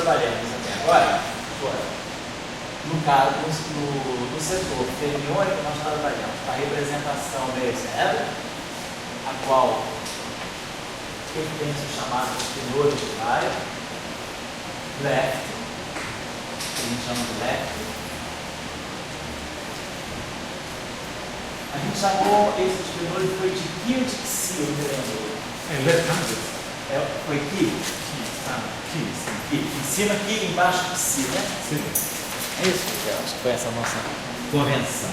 trabalhamos até agora, no caso, no setor fermiônico, nós trabalhamos com a representação B0, a qual pertence ao chamado espinor de raio, left, que a gente chama de left. A gente chamou esse espinor foi de Kildixil, me lembro. É left-handed. Foi Ki? Ki. Em cima Ki, embaixo Xi, né? Sim. É isso? Eu acho que foi essa a nossa convenção.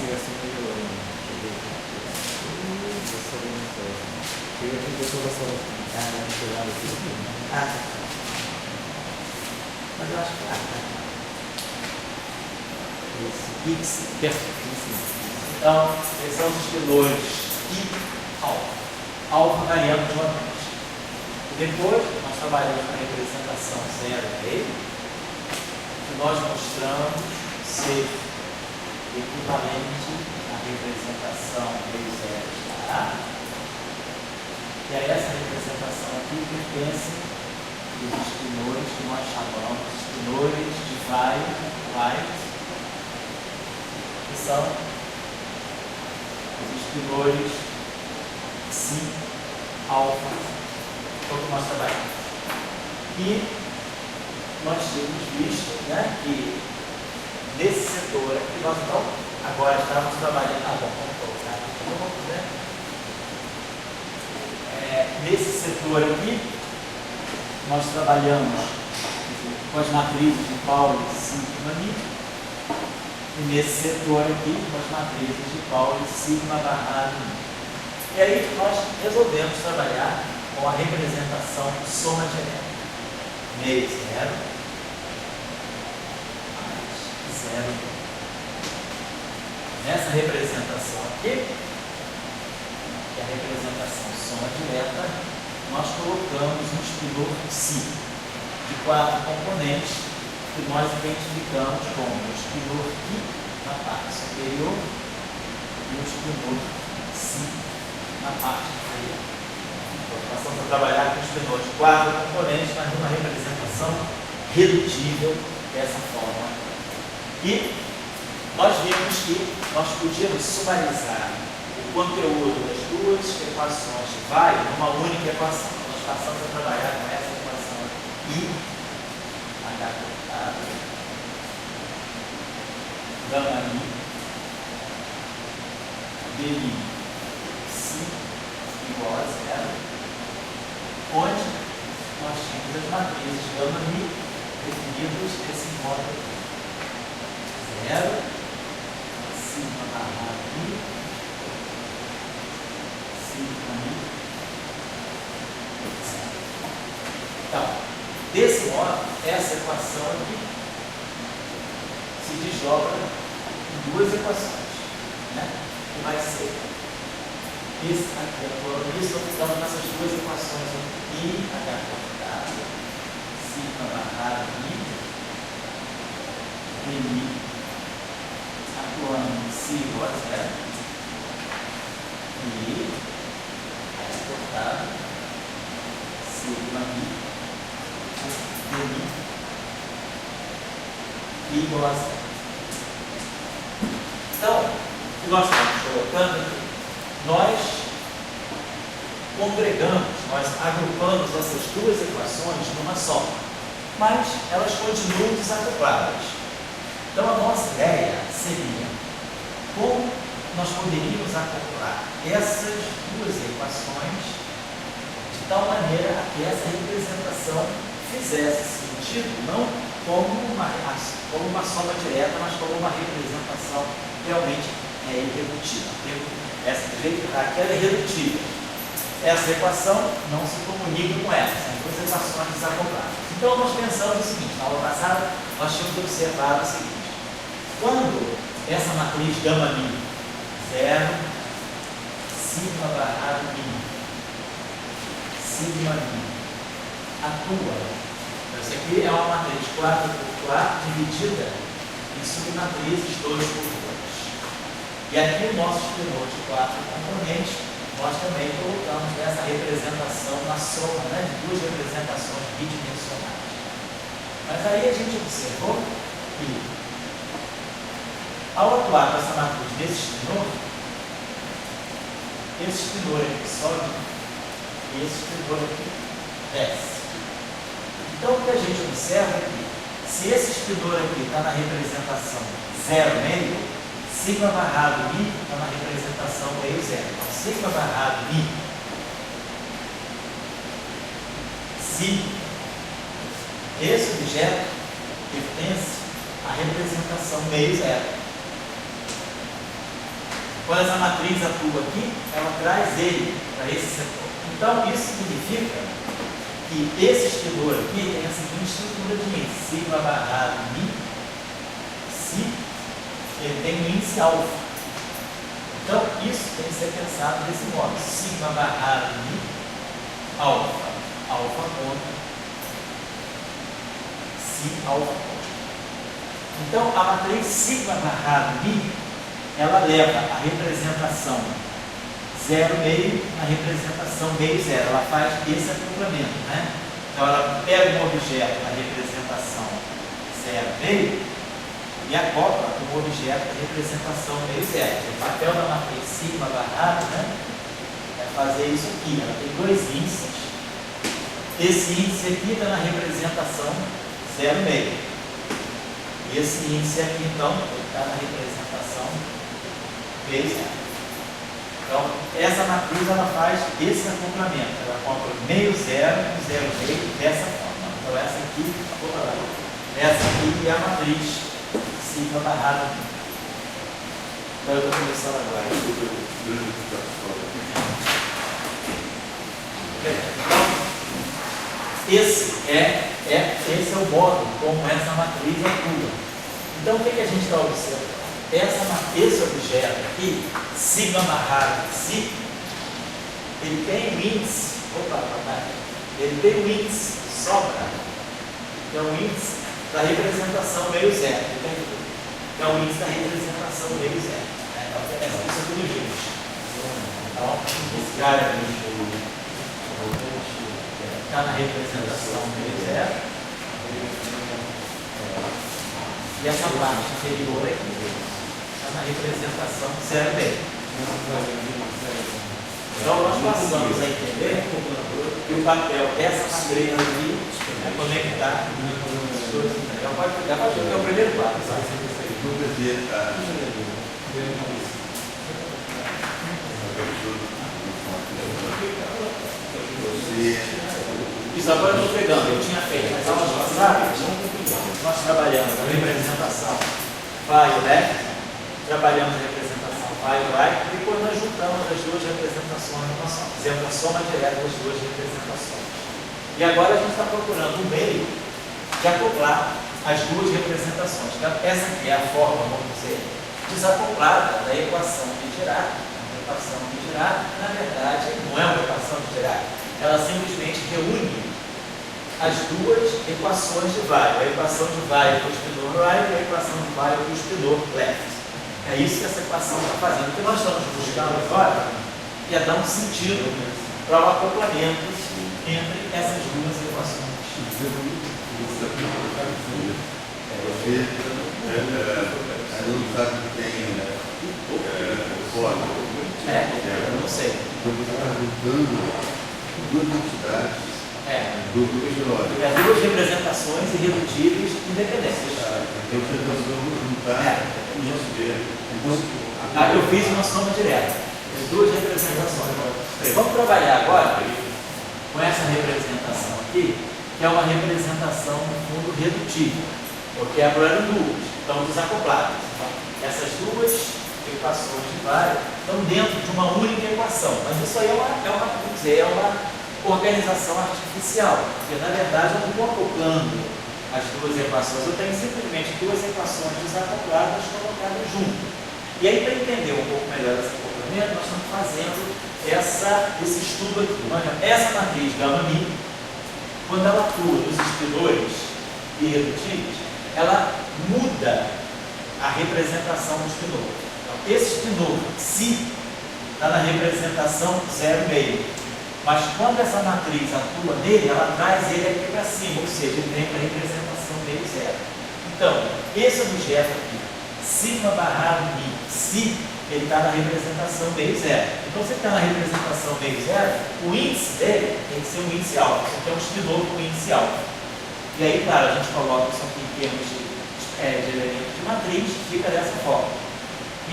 Mas eu acho que Esse perfeito. Então, esses são os espinores e alfa. Alfa variando de uma vez. Depois, nós trabalhamos com a representação zero dele, que nós mostramos ser equivalente à representação B0 estará. E a essa representação aqui pertence os espinores que nós chamamos de espinores de Wright, que são os espinores Xi, alfa, que nós trabalhamos. E nós temos visto, né, que nesse setor aqui, nós então agora estamos trabalhando. Vamos colocar aqui, né? Nesse setor aqui, nós trabalhamos com as matrizes de Pauli e sigma mi. E nesse setor aqui, com as matrizes de Pauli e sigma barra mi. E aí nós resolvemos trabalhar com a representação soma direta. Meio zero mais zero. Nessa representação aqui, que é a representação soma direta, nós colocamos um espinor Xi de 4 componentes que nós identificamos como o espinor Ki na parte superior e o espinor Xi na parte inferior. Então, nós estamos a trabalhar com espinor de 4 componentes, mas numa representação redutível dessa forma. E nós vimos que nós podíamos sumarizar o conteúdo das duas equações de Weyl numa única equação. Nós passamos a trabalhar com essa equação I, H cortado, gama mi, dmi, Xi igual a zero, onde nós tínhamos as matrizes gama mi definidas desse modo aqui. Zero, sigma barra mi, sigma mi, zero. Então, desse modo, essa equação aqui se desdobra em duas equações, né? Que vai ser isso aqui, isso ficamos nessas duas equações aqui, I, H cortado, sigma barra mi, dmi, atuando em Xi igual a zero, e H cortado, sigma mi, dmi, igual a zero. Então, o que nós estamos colocando aqui? Nós congregamos, nós agrupamos essas duas equações numa só, mas elas continuam desacopladas. Então, a nossa ideia seria como nós poderíamos acoplar essas duas equações de tal maneira que essa representação fizesse sentido, não como uma soma direta, mas como uma representação realmente irredutível. Essa do jeito que está aqui, ela é irredutível. Essa equação não se comunica com essa, são duas equações desacopladas. Então, nós pensamos o seguinte: na aula passada, nós tínhamos observado o seguinte: quando essa matriz gama mi, zero, sigma barra mi, sigma mi, atua. Então, isso aqui é uma matriz 4 por 4 dividida em submatrizes 2 por 2. E aqui o nosso espinor de 4 componentes, nós também colocamos essa representação na soma, né, de duas representações bidimensionais. Mas aí a gente observou que, ao atuar com essa matriz desse espinor, esse espinor aqui sobe e esse espinor aqui desce. Então, o que a gente observa é que, se esse espinor aqui está na representação 0,5, sigma barrado I está na representação meio zero. Então, sigma barrado I, se esse objeto pertence à representação meio zero. Quando essa matriz atua aqui, ela traz ele para esse setor. Então, isso significa que esse espinor aqui tem a seguinte estrutura de índice: sigma barrado I, se ele tem um índice alfa. Então, isso tem que ser pensado desse modo: sigma barrado I, alfa, alfa contra, si alfa contra. Então, a matriz sigma barrado I, ela leva a representação 0,5 na representação meio zero. Ela faz esse acoplamento, né? Então, ela pega um objeto na representação 0,5 e acopla com o objeto da representação meio zero. O papel da matriz sigma barrado, né, é fazer isso aqui. Ela tem dois índices. Esse índice aqui está na representação 0,5. E esse índice aqui, então, está na representação meio zero. Então, essa matriz ela faz esse acoplamento. Ela acopla meio zero com 0,5 dessa forma. Então, essa aqui é a matriz sigma barrado. Então, eu estou começando agora. Então, esse é o modo como essa matriz atua. Então, o que a gente está observando? Esse objeto aqui, sigma barrado si, ele tem um índice, ele tem um índice sobra, que é o índice da representação meio zero. Que é o índice da representação meio zero. Então, isso é tudo junto. Então, esse cara aqui está na representação meio zero. E essa parte inferior aqui na representação 0,5. Então, nós passamos a entender que o papel dessa matriz aqui é conectar os dois. Já pode ver o primeiro quadro. Isso agora eu estou pegando, eu tinha feito nas aulas passadas, nós trabalhamos a representação vai e left, trabalhamos a representação vai e right, e depois nós juntamos as duas representações, nós fizemos a soma direta das duas representações. E agora a gente está procurando um meio de acoplar as duas representações. Então, essa aqui é a forma, vamos dizer, desacoplada da equação de Dirac. A equação de Dirac, na verdade, não é uma equação de Dirac, ela simplesmente reúne as duas equações de Weyl, a equação de Weyl para o espinor right e a equação de Weyl para o espinor left. É isso que essa equação está fazendo. O que nós estamos buscando agora é dar um sentido para o acoplamento entre essas duas equações. Você não sabe que tem forma. Eu não sei. Então você está juntando duas entidades. Duas representações irredutíveis independentes. Então você está juntar Eu fiz uma soma direta. As duas representações. Vamos trabalhar agora com essa representação aqui, que é uma representação, no fundo, redutível, porque é agora duas, estão desacopladas. Então, essas duas equações de Weyl estão dentro de uma única equação, mas isso aí é uma organização artificial, porque na verdade eu não estou acoplando as duas equações, eu tenho simplesmente duas equações desacopladas colocadas junto. E aí, para entender um pouco melhor esse acoplamento, nós estamos fazendo esse estudo aqui. Essa matriz γ-mi, quando ela atua nos espinores irredutíveis, ela muda a representação do espinor. Então, esse espinor, si, está na representação 0,5. Mas quando essa matriz atua nele, ela traz ele aqui para cima, ou seja, ele vem para a representação esse objeto aqui, sigma barrado mi, se ele está na representação meio zero. Então, se ele está na representação meio zero, o índice dele tem que ser um índice alfa. Isso aqui é um espinor com índice alfa. E aí, claro, a gente coloca isso aqui em termos de elemento de matriz, fica dessa forma.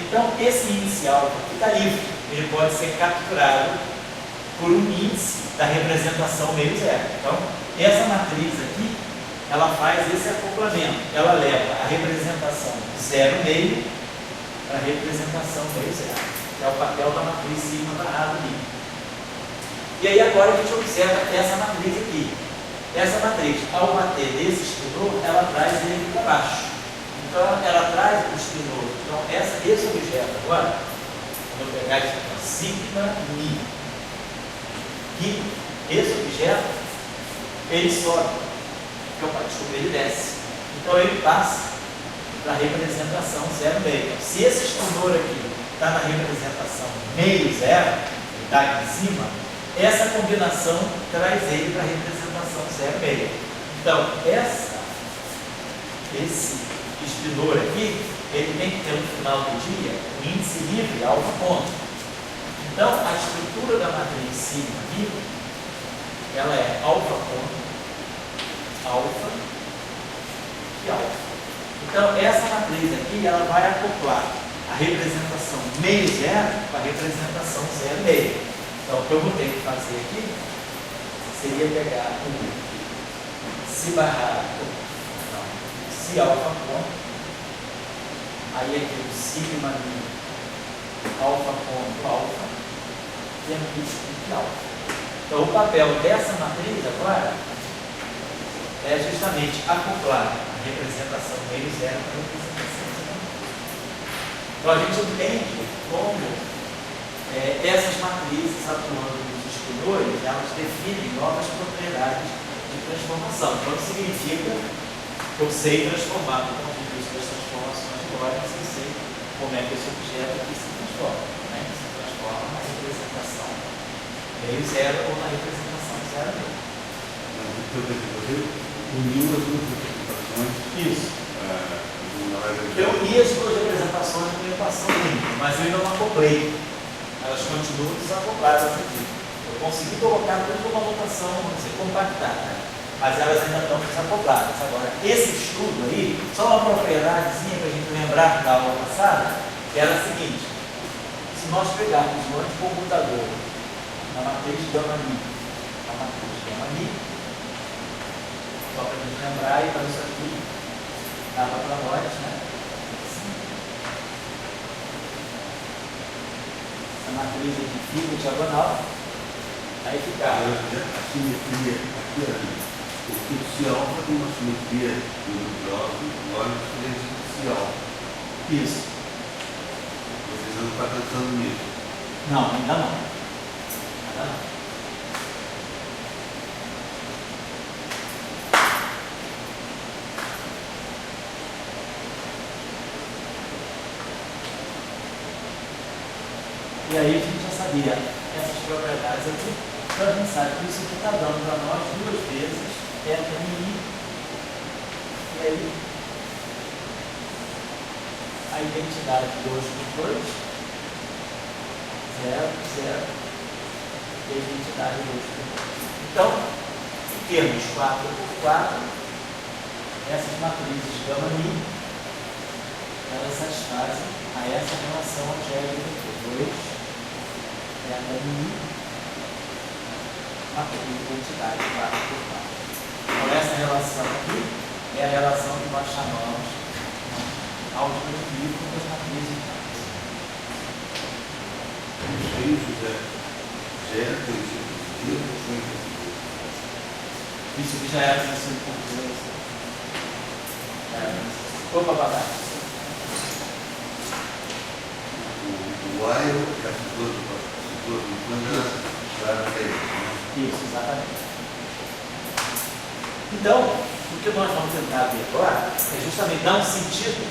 Então, esse índice alfa aqui está livre. Ele pode ser capturado por um índice da representação meio zero. Então, essa matriz aqui, ela faz esse acoplamento. Ela leva a representação zero meio para a representação meio zero. É o papel da matriz sigma barrado mi. E aí agora a gente observa essa matriz aqui. Essa matriz, ao bater desse espinor, ela traz ele para baixo. Então ela traz o espinor. Então esse objeto agora, vou pegar isso aqui, sigma mi. Que esse objeto, ele sobe. Desculpa, ele desce. Então ele passa para a representação zero meio. Então, se esse espinor aqui está na representação meio zero, está aqui em cima, essa combinação traz ele para a representação zero meio. Então, esse espinor aqui, ele tem que ter no final do dia um índice livre alfa ponto. Então, a estrutura da matriz sigma aqui, ela é alfa ponto, alfa e alfa. Então, essa matriz aqui, ela vai acoplar a representação meio zero com a representação zero meio. Então, o que eu vou ter que fazer aqui seria pegar o si barrado, não, si alfa ponto, aí aqui o sigma mi alfa ponto alfa, e aqui o alfa. Então, o papel dessa matriz agora é justamente acoplar a representação meio zero com a representação zero. Então a gente entende como essas matrizes atuando nos espinores, elas definem novas propriedades de transformação. Então significa que eu sei transformar do ponto de vista das transformações lógicas, eu sei como é que esse objeto aqui se transforma. Né? Se transforma na representação meio zero ou na representação zero meio. Uniu as duas representações. Isso. Eu uni as duas representações com equação limpa, mas eu ainda não acoplei. Elas continuam desacopladas aqui. Eu consegui colocar tudo numa notação, vamos dizer, compactada, mas elas ainda estão desacopladas. Agora, esse estudo aí, só uma propriedadezinha para a gente lembrar da aula passada, era a seguinte: se nós pegarmos o anticomputador na matriz gama mi, só para a gente lembrar, então isso aqui dava para nós, né? Essa matriz aqui fica diagonal, aí ficava. A simetria aqui, porque o si alfa tem uma simetria lógica diferente do si alfa. Isso. Vocês não estão pensando nisso? Não, ainda não. Ainda não. E aí a gente já sabia essas propriedades aqui, então a gente sabe que isso aqui está dando para nós duas vezes eta mi, e aí a identidade 2 por 2, 0, 0, e a identidade 2 por 2. Então, em termos 4 por 4, essas matrizes gama mi, elas satisfazem a essa relação algébrica de 2 eta mi, matriz de identidade 4 por 4. Então essa relação aqui é a relação que nós chamamos de álgebra de Newton das matrizes de Newton. Isso aí, José, gera princípio positivo ou foi positivo? Isso que já era princípio positivo. Opa, papai. O while é a figura do isso, exatamente. Então, o que nós vamos tentar ver agora é justamente dar um sentido.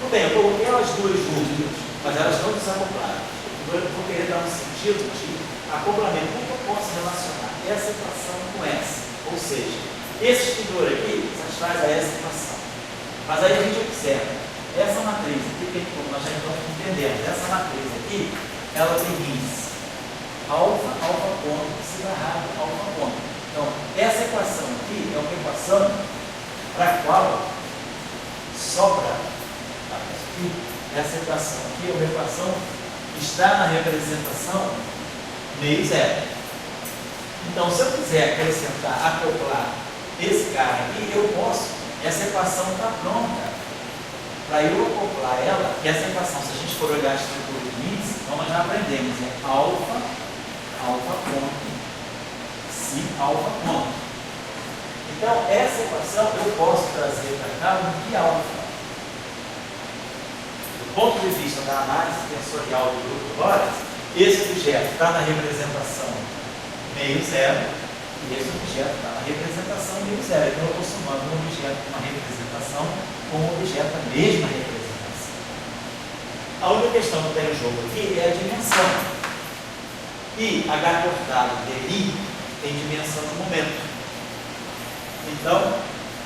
Tudo bem, eu coloquei elas duas juntas, mas elas estão desacopladas. Eu vou querer dar um sentido de acoplamento. Como eu posso relacionar essa equação com essa? Ou seja, esse espinor aqui satisfaz a essa equação. Mas aí a gente observa, essa matriz aqui, como nós já estamos entendendo, essa matriz aqui, ela tem índice alfa, alfa ponto, psi barrado, alfa ponto. Então, essa equação aqui é uma equação para a qual sobra, essa equação aqui é uma equação que está na representação meio zero. Então, se eu quiser acrescentar, acoplar esse cara aqui, eu posso. Essa equação está pronta para eu acoplar ela. E essa equação, se a gente for olhar a estrutura de índice, então nós já aprendemos, é alfa, alfa ponto, psi, alfa ponto. Então, essa equação eu posso trazer para cá um π alfa. Do ponto de vista da análise tensorial do grupo de Lorentz, esse objeto está na representação meio zero, e esse objeto está na representação meio zero. Então, eu estou somando um objeto com uma representação com um objeto da mesma representação. A única questão que tem em jogo aqui é a dimensão. E H cortado dI tem dimensão de momento. Então,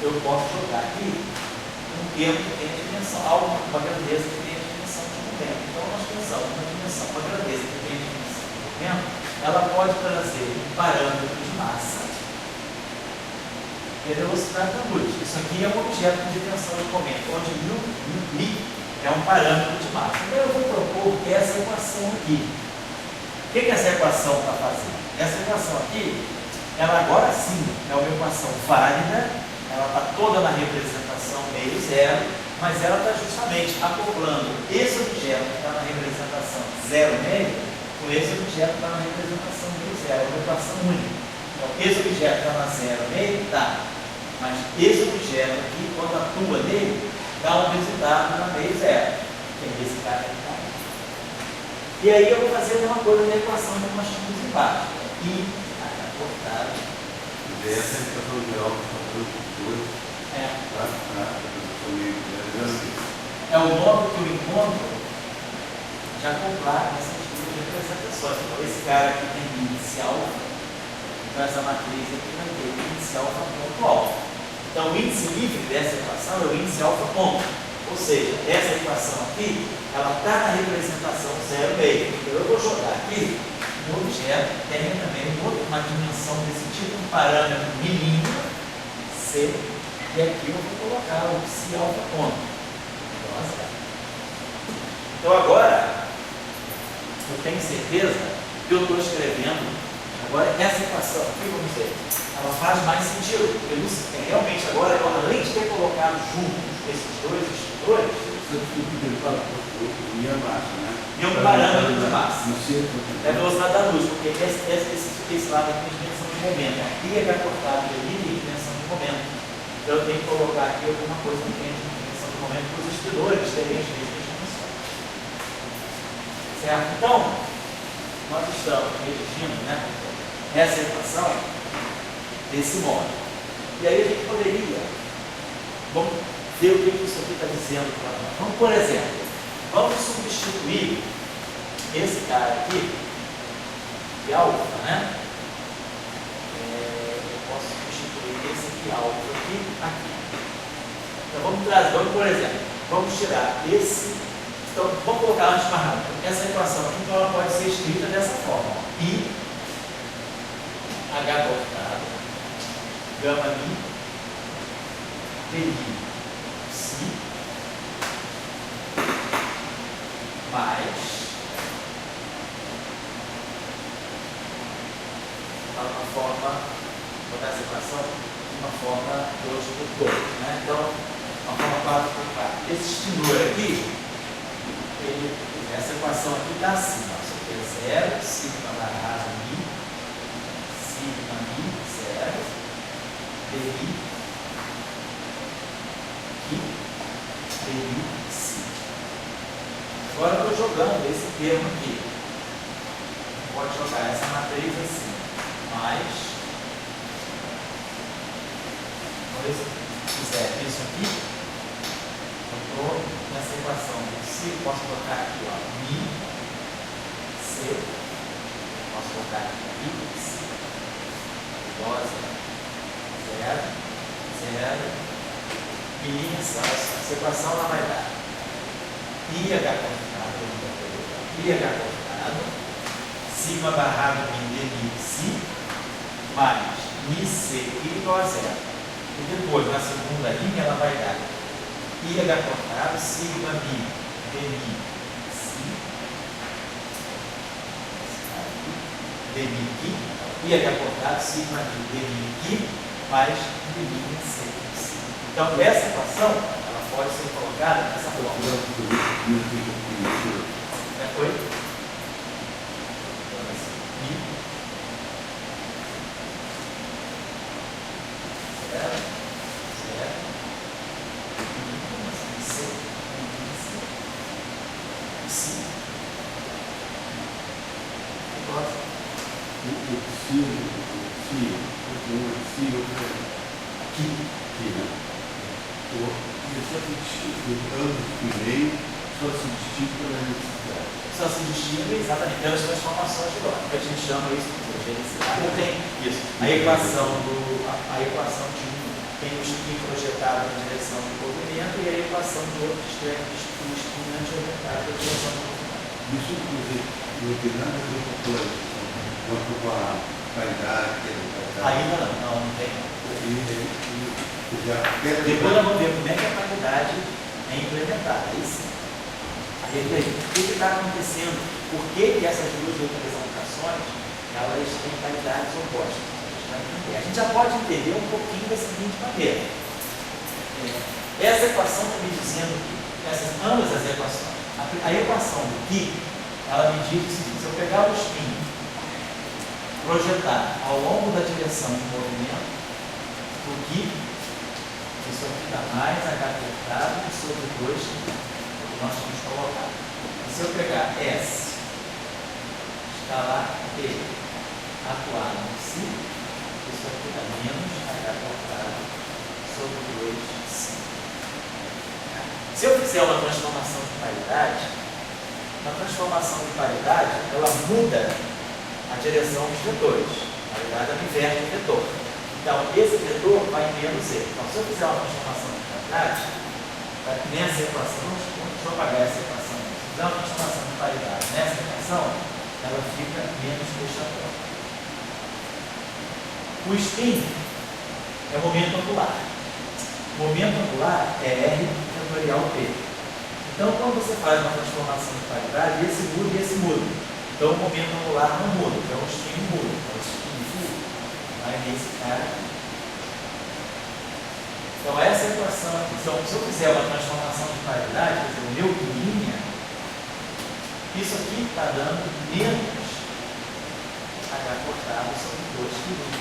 eu posso jogar aqui um termo que tem a dimensão, uma grandeza que tem a dimensão de momento. Então, nós pensamos uma dimensão, uma grandeza que tem a dimensão de momento, ela pode trazer um parâmetro de massa e a velocidade da luz. Isso aqui é um objeto de dimensão de momento, onde μ é um parâmetro de massa. Então, eu vou propor essa equação aqui. O que essa equação está fazendo? Essa equação aqui, ela agora sim é uma equação válida, ela está toda na representação meio zero, mas ela está justamente acoplando esse objeto que está na representação zero meio com esse objeto que está na representação meio zero, é uma equação única. Então, esse objeto está na zero meio, tá, mas esse objeto aqui, quando atua nele, dá um resultado na meio zero, que é esse cara aqui. E aí eu vou fazer a mesma coisa na equação que nós tínhamos embaixo. I, H cortado. E essa é a equação geral que está dando dois. É. Tá? É o modo que eu encontro de acoplar essas duas representações. Então, esse cara aqui tem índice alfa, então essa matriz aqui vai ter índice alfa ponto alfa. Então, o índice livre dessa equação é o índice alfa ponto. Ou seja, essa equação aqui, ela está na representação zero meio. Então, eu vou jogar aqui um objeto que tem também uma dimensão desse tipo, um parâmetro milímetro, C, e aqui eu vou colocar o psi alfa ponto. Então, agora, eu tenho certeza que eu estou escrevendo. Agora, essa equação aqui, vamos dizer, ela faz mais sentido. Porque realmente agora, além de ter colocado juntos esses dois estrutores, e a massa, né? e um parâmetro de massa. É a É velocidade da luz, porque esse lado aqui tem dimensão de momento. Aqui é cortado ali tem dimensão de momento. Então eu tenho que colocar aqui alguma coisa que tenha dimensão de momento para os estudadores terem as mesmas dimensões. Certo? Então, nós estamos redigindo, né, essa equação desse modo. E aí a gente poderia, vamos ver o que isso aqui está dizendo para nós. Vamos, por exemplo, vamos substituir esse cara aqui, de alfa, né? Eu posso substituir esse aqui, alfa, aqui. Então vamos, por exemplo, vamos tirar esse. Então vamos colocar antes mais rápido. Essa equação aqui, então, ela pode ser escrita dessa forma: I, H cortado, gama mi, dI, psi, mais uma forma, vou dar essa equação de uma forma 2 por 2, né? Então, uma forma 4 por 4. Esse extintor aqui, essa equação aqui está assim, ó, isso aqui é 0, sigma barra mi, sigma mi, 0, dI, dI, psi. Agora eu estou jogando esse termo aqui. Pode jogar essa matriz assim, mais, se fizer isso aqui, eu estou nessa equação de psi, posso colocar aqui, ó, mi, c, posso colocar aqui, psi, igual a 0, 0, em linha assim, olha só, essa equação ela vai dar IH cortado, sigma barrado em dmi psi, mais IC igual a zero. E depois, na segunda linha, ela vai dar IH cortado, sigma mi dmi psi, dmi qui, IH cortado, sigma mi dmi qui, mais dmi c psi. Então, essa equação, ela pode ser colocada nessa forma. Foi? Só se distingue exatamente pelas transformações de Lorentz, que a gente chama isso de genicidade. Eu tenho isso. A equação de um tem o spin projetado na direção do movimento e a equação do outro tem o spin anti-orientado na direção do movimento. Isso, inclusive, não tem nada a ver com a polaridade, quanto com a paridade. Ainda não tem. Depois nós vamos ver como é que a paridade é implementada. Aí sim. Aí, o que está acontecendo? Por que essas duas representações elas têm paridades opostas? A gente já pode entender um pouquinho da seguinte maneira. Essa equação está me dizendo que ambas as equações, a equação do Ki, ela me diz o seguinte: se eu pegar o spin, projetar ao longo da direção do movimento, o Ki, isso aqui dá mais H cortado sobre 2 que nós temos colocado. E se eu pegar S, escalar T, atuado em si, isso aqui dá menos H cortado sobre 2,5. Se eu fizer uma transformação de paridade, ela muda a direção dos vetores. Na verdade, ela inverte o vetor. Então, esse vetor vai em menos E. Então, se eu fizer uma transformação de paridade, nessa equação, deixa eu apagar essa equação. Se eu fizer uma transformação de paridade nessa equação, ela fica menos deixadora. O spin é o momento angular. O momento angular é R vetorial P. Então, quando você faz uma transformação de paridade, esse muda e esse muda. Então, o momento angular não muda. Então, o spin muda. Então, o spin vai nesse cara. Então, essa equação aqui. Então, se eu fizer uma transformação de paridade, quer dizer, o meu linha, isso aqui está dando menos H cortado sobre 2 km.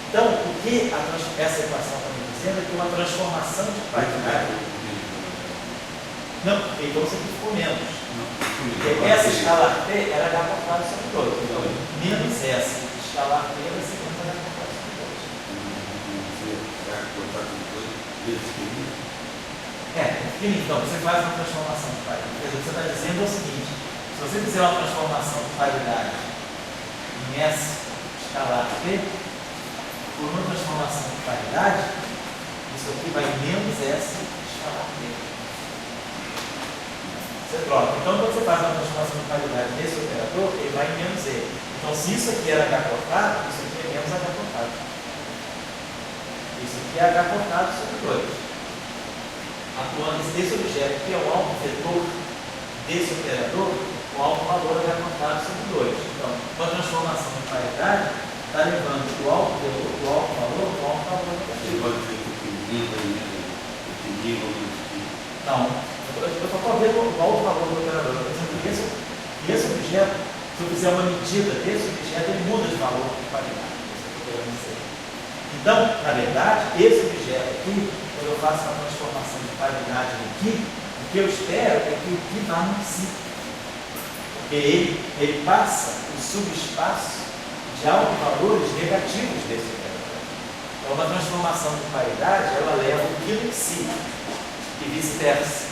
Então, o que essa equação está me dizendo é que uma transformação de paridade. Não, então você ficou menos. Porque essa escalar P era H cortado sobre 2. Então, menos essa escalar P vai ser menos H cortado sobre 2. Então, você faz uma transformação de paridade. Quer dizer, o que você está dizendo é o seguinte: se você fizer uma transformação de paridade em S escalar P, por uma transformação de paridade, isso aqui vai menos S escalar P. Você troca. Então, quando você faz uma transformação de paridade nesse operador, ele vai em menos E. Então, se isso aqui era H cortado, isso aqui é menos H cortado. Isso aqui é H cortado sobre 2. Atuando desse objeto, que é o alto vetor desse operador, o alto valor é H cortado sobre 2. Então, com a transformação de paridade, está levando o alto vetor, o alto valor negativo. Pode ser que Não. Eu só estou vendo o alto valor do operador. Por exemplo, esse objeto, se eu fizer uma medida desse objeto, ele muda de valor de paridade. Então, na verdade, esse objeto aqui, quando eu faço uma transformação de paridade no Ki, o que eu espero é que o Ki vá no Psi. Porque ele passa o subespaço de autovalores negativos desse operador. Então, uma transformação de paridade, ela leva o Ki no Psi e vice-versa.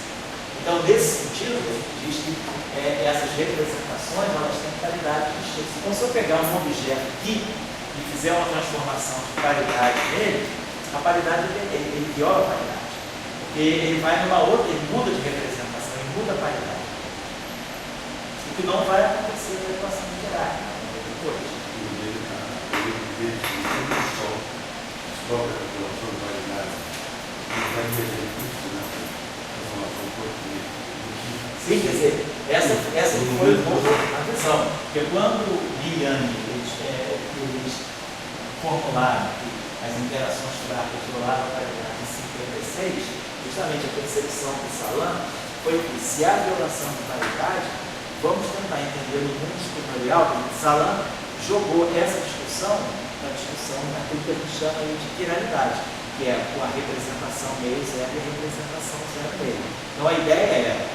Então, nesse sentido, a gente diz que essas representações elas têm paridade de X. Então, se eu pegar um objeto aqui e fizer uma transformação de paridade nele, a paridade ele viola a paridade. ele vai numa outra, ele muda de representação, ele muda a paridade. O que não vai acontecer na equação integral depois. Descobre a relação de paridade e vai entender isso na transformação portuguesa. Sim, quer dizer, essa foi a visão. Porque quando Liane eles formularam que as interações clássicas violavam a paridade em 56, justamente a percepção de Salan foi que se há violação de paridade, vamos tentar entender no mundo tutorial, Salan jogou essa discussão na discussão naquilo que a gente chama de quiralidade, que é a representação meio zero e a representação zero meio. Então a ideia é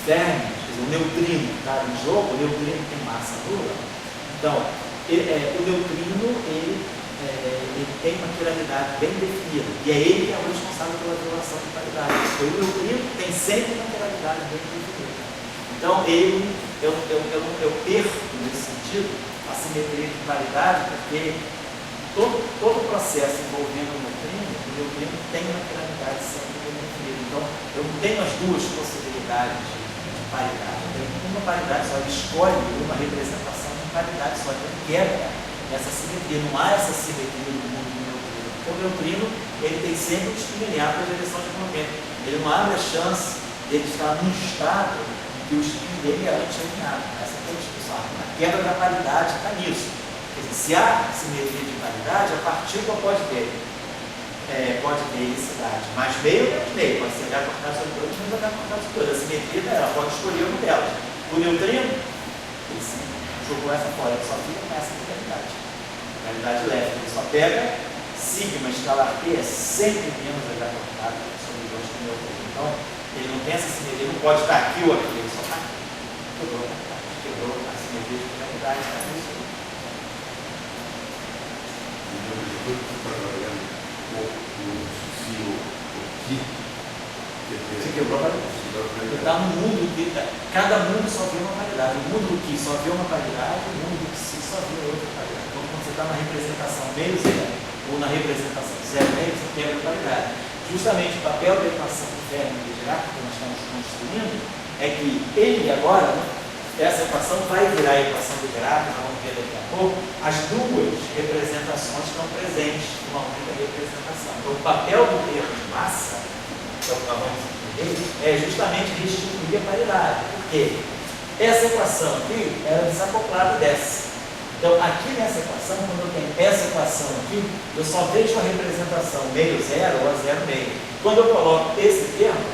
Fermi, o neutrino está em jogo, o neutrino tem massa nula. Então, o neutrino ele tem uma quiralidade bem definida, e é ele que é o responsável pela violação de paridade. Porque o neutrino tem sempre uma quiralidade bem definida. Então, eu perco, nesse sentido, a simetria de paridade, porque todo processo envolvendo o neutrino tem uma quiralidade sempre bem definida. Então, eu não tenho as duas possibilidades de paridade. Tem uma paridade só, ele escolhe uma representação de paridade só, então ele quebra essa simetria. Não há essa simetria no mundo do neutrino. O neutrino ele tem sempre um espinho alinhado para a direção de movimento. Ele não abre a chance de ele estar num estado em que o espinho dele é anti-alinhado. Essa é a discussão. A quebra da paridade está nisso. Quer dizer, se há simetria de paridade, a partícula pode ter helicidade, mais meio ou menos meio, pode ser H cortado sobre 2, menos H cortado sobre 2. A simetria ela pode escolher uma delas. O neutrino, ele jogou essa fora, ele só fica com essa quiralidade. Quiralidade leve, ele só pega sigma escalar P é sempre menos H cortado sobre 2 do neutrino. Então, ele não tem essa simetria, ele não pode estar aqui ou aqui, ele só está aqui. Quebrou a simetria de quiralidade, está nisso. Você quebrou a paridade. Está no mundo que cada mundo só vê uma paridade. O mundo que só vê uma paridade, o mundo que só vê outra paridade. Então, quando você está na representação meio zero ou na representação zero meio, você quebra a paridade. Justamente o papel da equação de Fermi e de Dirac, que nós estamos construindo, é que ele agora, essa equação vai virar a equação de Dirac, nós vamos ver daqui a pouco, as duas representações estão presentes numa única representação. Então, o papel do termo de massa, que é o que nós vamos entender, é justamente restituir a paridade. Porque essa equação aqui era desacoplada dessa. Então, aqui nessa equação, quando eu tenho essa equação aqui, eu só vejo a representação meio zero ou a zero meio. Quando eu coloco esse termo,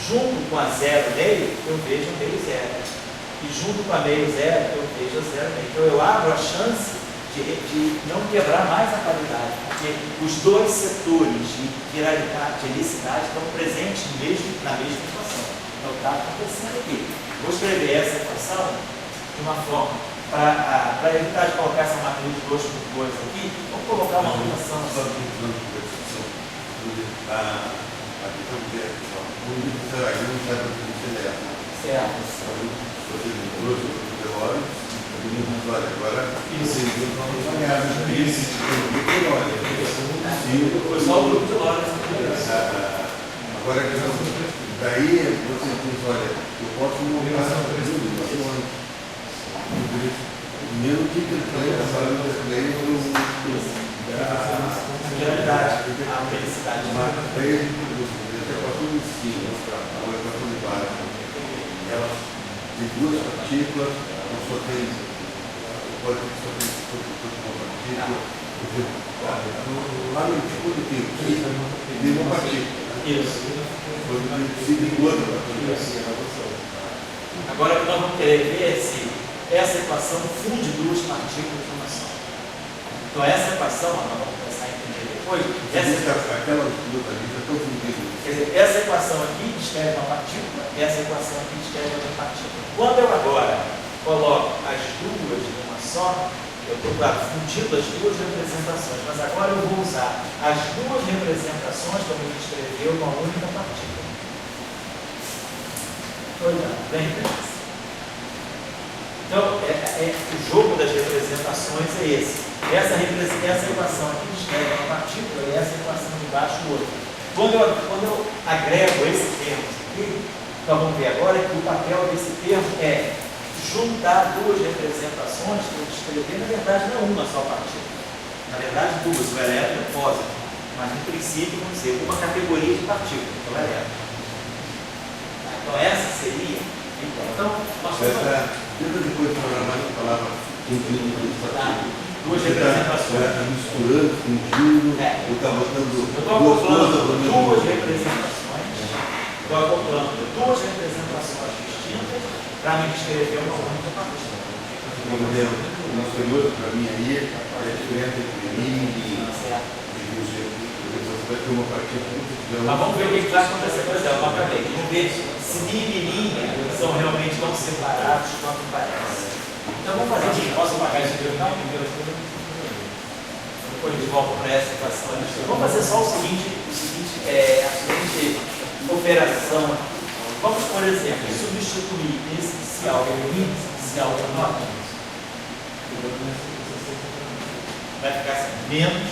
junto com a zero meio, eu vejo o meio zero. E junto com a meio zero, eu vejo a zero meio. Então, eu abro a chance de não quebrar mais a paridade, porque os dois setores de quiralidade, de helicidade, estão presentes na mesma equação. Então, está acontecendo aqui. Vou escrever essa equação de uma forma, para evitar de colocar essa matriz de 2 por 2 aqui, vamos colocar uma notação assim. A questão de agora foi só o grupo de Lorentz. Agora daí você diz, olha, eu posso montar mesmo que ele tenha falado a realidade, a felicidade. Daí a equação de cima, a equação de baixo, ela de duas partículas, não só tem, pode só ter uma partícula, lá no tipo do que tem uma partícula. Isso. Outra partícula. Agora o que nós vamos querer ver é se essa equação funde duas partículas numa só. Então essa equação, nós vamos começar a entender depois. Aquela duas partículas estão fundidas. Quer dizer, essa equação aqui descreve uma partícula, essa equação aqui descreve outra partícula. Quando eu agora coloco as duas numa só, eu estou fundindo as duas representações, mas agora eu vou usar as duas representações como ele escreveu uma única partícula. Olhando, bem interessante. Então, o jogo das representações é esse. Essa equação aqui descreve uma partícula e essa equação de baixo outra. Quando eu agrego esse termo aqui, nós vamos ver agora que o papel desse termo é juntar duas representações que eu descrevi, na verdade não uma só partícula, na verdade duas, o elétron e o positivo, mas no princípio vamos dizer uma categoria de partículas, que é o elétron. Então essa seria, então nós temos depois de programar a palavra duas representações. Misturando, fundindo, está botando duas representações. Estou acoplando duas representações distintas para me descrever uma única partícula. Por exemplo, o nosso curioso para mim aí é a diferença entre mim e você vai ter uma partícula. Mas vamos ver o que vai acontecer, por exemplo, novamente. Vamos ver se mim e linha são realmente tão separados quanto parece. Então vamos fazer o seguinte, posso apagar isso aqui? Não, depois de volta para essa equação. Vamos fazer só a seguinte operação. Vamos, por exemplo, substituir esse inicial pelo inicial da nota. Vai ficar assim, menos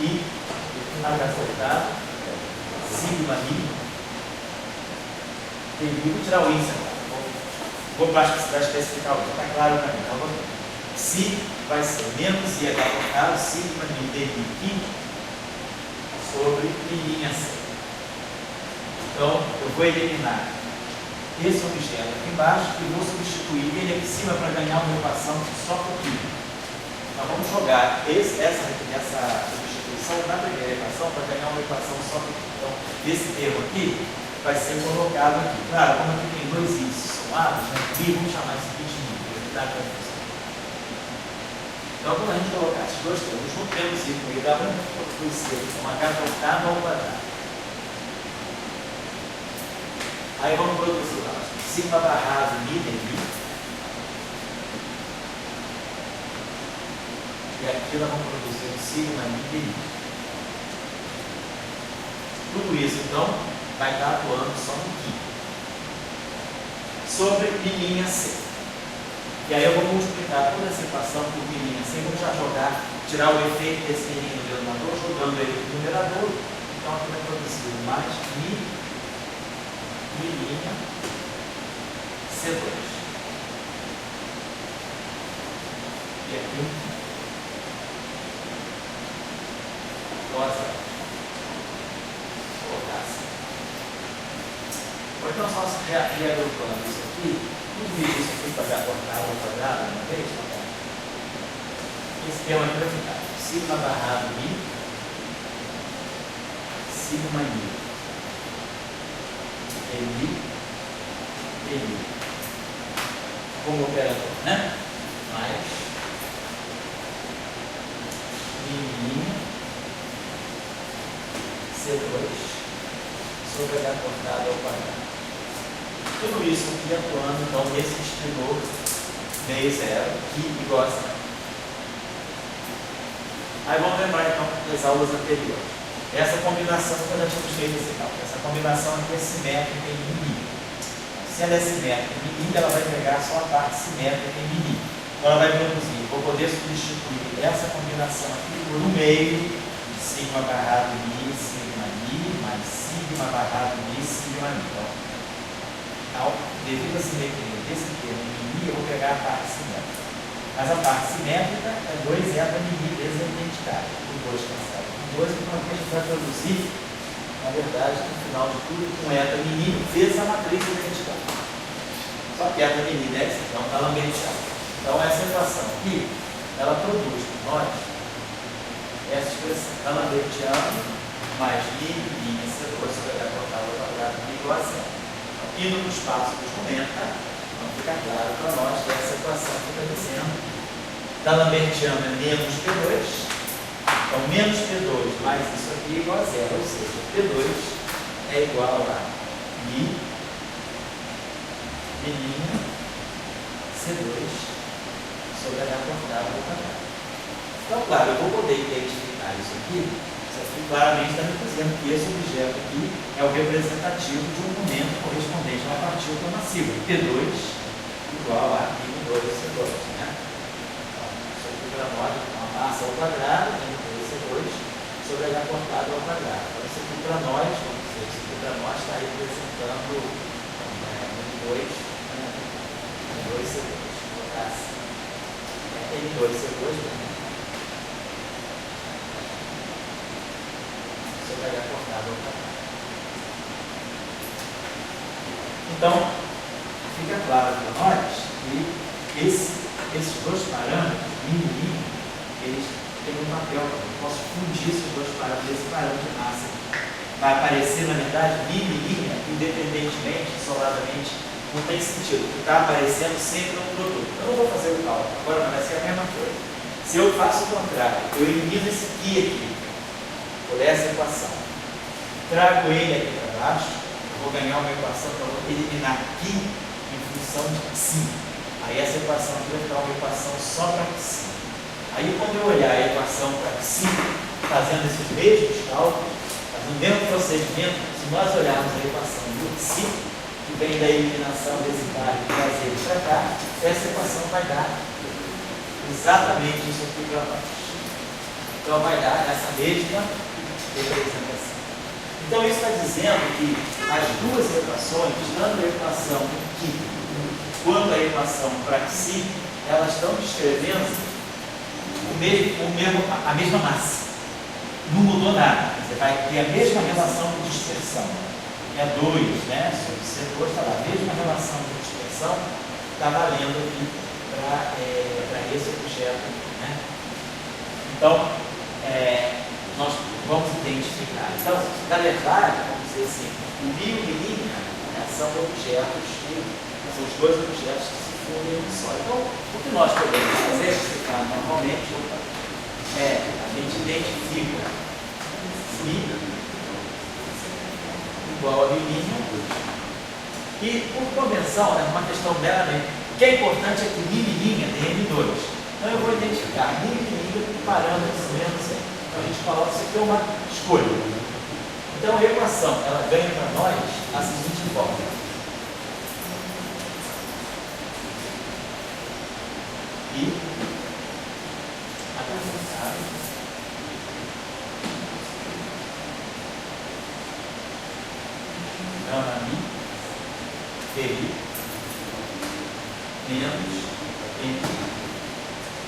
I H cortado, sigma I. Vou tirar o I, vou para especificar o que está claro para mim. Então, si vai ser menos I H cortado, sigma I dI I sobre I' C. Então, eu vou eliminar esse objeto aqui embaixo e vou substituir ele aqui em cima para ganhar uma equação só por I. Então, vamos jogar essa substituição na primeira equação para ganhar uma equação só por I. Então, esse termo aqui vai ser colocado aqui. Claro, como aqui tem dois I's somados, né? I, vamos chamar isso aqui de I, para evitar a confusão. Então, quando a gente colocar esses dois termos juntos, temos I com I dá 1 por C, uma H cortada ao quadrado. Aí vamos produzir lá, sigma barrado I dI. E aqui nós vamos produzir o sigma I dI. Tudo isso, então, vai estar atuando só no I. Sobre I' C. E aí eu vou multiplicar toda essa equação por I' C. Vamos já tirar o efeito desse I no denominador, jogando ele no numerador. Então aqui vai produzir mais I' C2. E aqui, cos colocar assim. Ou então só reagrupando isso aqui, tudo isso aqui para acortar ao quadrado uma vez, esse termo aqui vai ficar sigma barrado I, sigma I. Ele como operador, né? Mais I' C2 sobre H cortado ao quadrado. Tudo isso aqui atuando então nesse exterior meio zero, I igual a zero. Aí vamos lembrar então das aulas anteriores. Essa combinação que nós já tínhamos feito esse cálculo. Essa combinação aqui é simétrica em I. Se ela é simétrica em I, ela vai pegar só a parte simétrica em I. Então ela vai produzir. Vou poder substituir essa combinação aqui por um meio de sigma barrado I, sigma I, mais sigma barrado I, sigma I. Então, devido à simetria desse termo em I, eu vou pegar a parte simétrica. Mas a parte simétrica é 2 eta I vezes a identidade. O 2 cansado. Então aqui a gente vai produzir, na verdade, no final de tudo, com eta I vezes a matriz identidade. Só que eta I é essa, então está lambertiana. Então essa equação aqui, ela produz para nós essa expressão. Está lambertiana mais I' C2 sobre H cortado ao quadrado igual a zero. Indo no espaço dos momentos, então fica claro para nós que essa equação fica dizendo da lambertiana é menos P2. Então, menos P2 mais isso aqui é igual a zero, ou seja, P2 é igual a I' C2 sobre H cortado ao quadrado. Então, claro, eu vou poder identificar isso aqui claramente está me dizendo que esse objeto aqui é o representativo de um momento correspondente a uma partícula massiva, P2 igual a I2 C2. Né? Então, isso aqui para nós é uma massa ao quadrado, M2 C2, sobre H cortado ao quadrado. Então, isso aqui para nós, vamos dizer, isso aqui para nós está representando N2 C2. Vou colocar assim. N2 C2, sobre H cortado ao quadrado. Então, fica claro para nós que esses dois parâmetros, mim e mim, eles têm um papel. Eu posso fundir esses dois parâmetros, esse parâmetro de massa. Vai aparecer, na verdade, mim e linha, independentemente, isoladamente, não tem sentido, porque está aparecendo sempre um produto. Eu não vou fazer o cálculo, agora vai ser a mesma coisa. Se eu faço o contrário, eu elimino esse π aqui, por essa equação, trago ele aqui para baixo, vou ganhar uma equação que eu vou eliminar π em função de psi. Aí essa equação aqui vai ficar uma equação só para psi. Aí quando eu olhar a equação para psi, fazendo esses mesmos cálculos, fazendo o mesmo procedimento, se nós olharmos a equação do psi, que vem da eliminação desse par e trazer ele para cá, essa equação vai dar exatamente isso aqui para baixo. Então vai dar essa mesma representação. Então isso está dizendo que as duas equações, tanto a equação aqui quanto a equação para psi, elas estão descrevendo a mesma massa. Não mudou nada. Você vai ter a mesma relação de dispersão. É 2, né? Sobre C2 está lá. A mesma relação de dispersão está valendo aqui para esse objeto. Né? Então, nós vamos identificar. Então, na verdade, vamos dizer assim, o mio e linha, né, são objetos são os dois objetos que se fundem em um só. Então, o que nós podemos fazer, explicar normalmente, a gente identifica I igual a linha e, por convenção, é uma questão meramente. O que é importante é que μ e linha tem M2. Então, eu vou identificar μ e linha com parâmetros menos M. Então, a gente coloca isso aqui é uma escolha. Então, a equação, ela ganha para nós a seguinte forma. E acrescentar gama mi PI menos M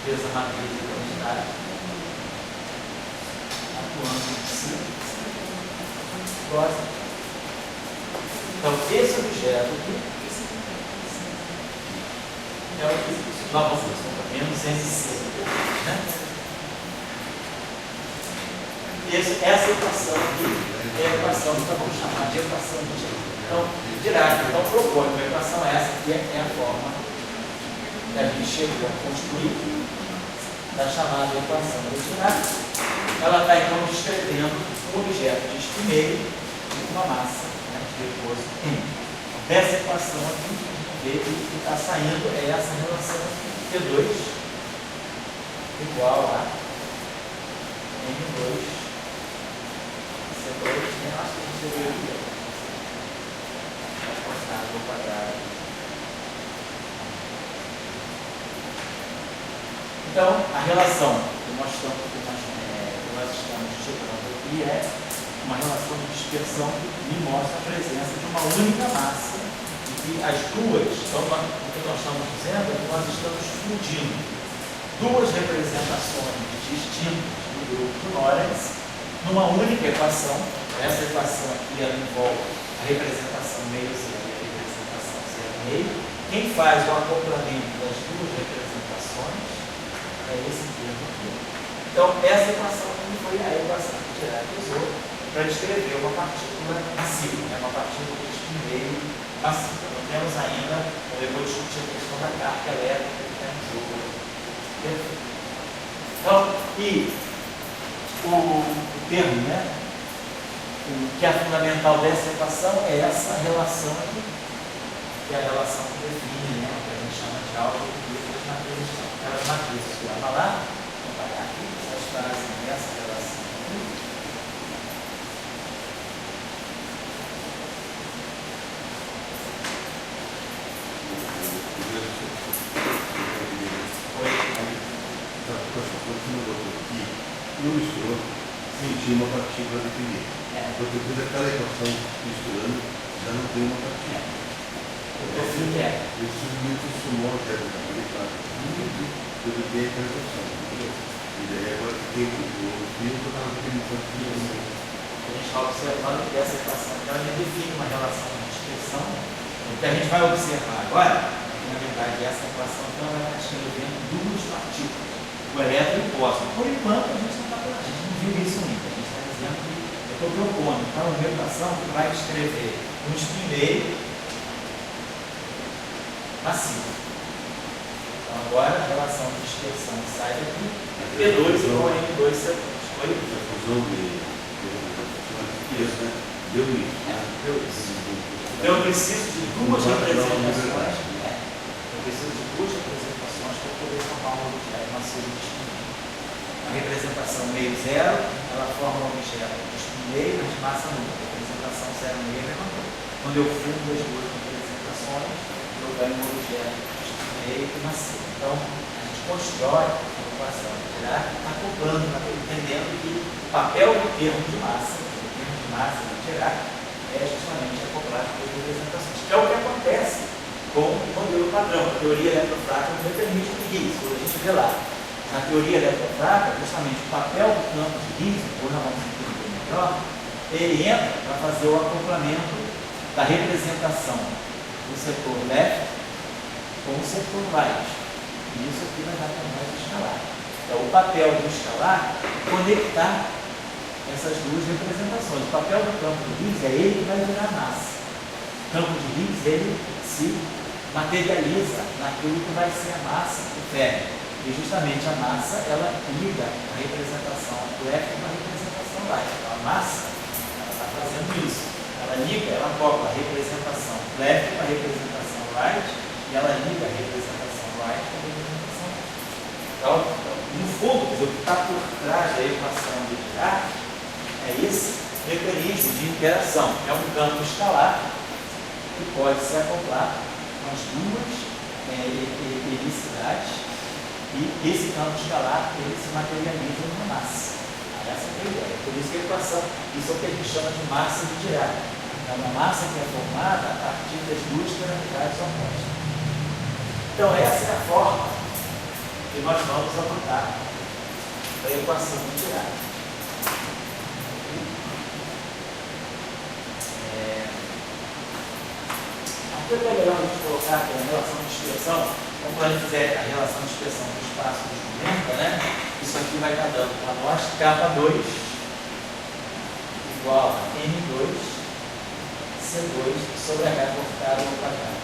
vezes a matriz de quantidade atuando em si gosta. Então esse objeto aqui é o que nós vamos ver menos MC, né? Essa equação aqui é a equação que nós vamos chamar de equação de Dirac. Então, Dirac propõe uma equação essa que é a forma que a gente chegou a construir da chamada equação de Dirac. Ela está então descrevendo um objeto de espinheiro com uma massa, né, de repouso M. Dessa equação aqui, o que está saindo é essa relação T2 igual a M2 C2, né? Acho que a gente deveria cortar ao quadrado. Então, a relação que nós estamos chegando aqui é uma relação de dispersão que me mostra a presença de uma única massa e que as duas, então, o que nós estamos dizendo é que nós estamos fundindo duas representações distintas do grupo de Lorentz numa única equação. Essa equação aqui ela envolve a representação meio zero e a representação zero meio. Quem faz o acoplamento das duas representações é esse termo aqui. Então, essa equação aqui foi a equação que Dirac usou para descrever uma partícula massiva, né? Uma partícula de espinheiro massiva. Não temos ainda, eu vou discutir a questão da carga elétrica que está em jogo. Então, e o termo, né, o que é fundamental dessa equação é essa relação aqui, que é a relação que define, né, que a gente chama de álgebra das matrizes. Aquelas matrizes que ela lá, vou pagar aqui, elas trazem essa relação aqui. Não misturou. Sim, tinha uma partícula definida. Porque eu fiz aquela equação misturando, já não tem uma partícula. Eu simplesmente sumou a zero da qualidade. Eu fiquei aquela equação. E daí agora tem o fio que eu estava utilizando. A gente está observando que essa equação então, ele define uma relação de dispersão. O que a gente vai observar agora, na verdade, essa equação então, ela está descrevendo duas partículas, o elétron e o próximo. Por enquanto, a gente não viu isso ainda. A gente está dizendo que eu estou propondo então, uma equação que vai descrever um espinheiro massivo. Então, agora a relação de dispersão sai daqui, P2 igual a M2 C2. Foi isso? A fusão de isso, né? Deu isso. Deu isso. Então, eu preciso de duas representações. Eu preciso de duas representações para poder formar um objeto massivo de espinheiro. A representação meio zero, ela forma um objeto de espinheiro, mas de massa nula. A representação zero meio é a mesma coisa. Quando eu fundo as duas representações, eu ganho um objeto de espinheiro e massivo. Então, a gente constrói a equação de Dirac acoplando, entendendo que o papel do termo de massa de Dirac é justamente acoplar as duas representações, que é o que acontece com o modelo padrão, a teoria eletrofrágil do mecanismo de Higgs, quando a gente vê lá. Na teoria eletrofrágil, justamente o papel do campo de Higgs, ou na vamos entender melhor, ele entra para fazer o acoplamento da representação do setor left com o setor right. E isso aqui vai dar para nós escalar. Então, o papel do escalar é conectar essas duas representações. O papel do campo de Higgs é ele que vai virar massa. O campo de Higgs, ele se materializa naquilo que vai ser a massa do ferro. E justamente a massa, ela liga a representação left com a representação right. Então, a massa, ela está fazendo isso. Ela liga, ela acopla a representação left com a representação right, e ela liga a representação right com a representação left. Então, no fundo, o que está por trás da equação de Dirac é esse mecanismo de interação. É um campo escalar que pode se acoplar com as duas helicidades e esse campo escalar ele se materializa numa massa. Essa é a ideia. Por isso que a equação, isso é o que a gente chama de massa de Dirac. É uma massa que é formada a partir das duas gravidades opostas. Então, essa é a forma que nós vamos adotar a equação de Dirac. Aqui é melhor a gente colocar aqui a relação de dispersão, como quando a gente fizer a relação de dispersão do espaço de momento, né? Isso aqui vai estar dando para nós K2 igual a M2 C2 sobre H cortado ao quadrado.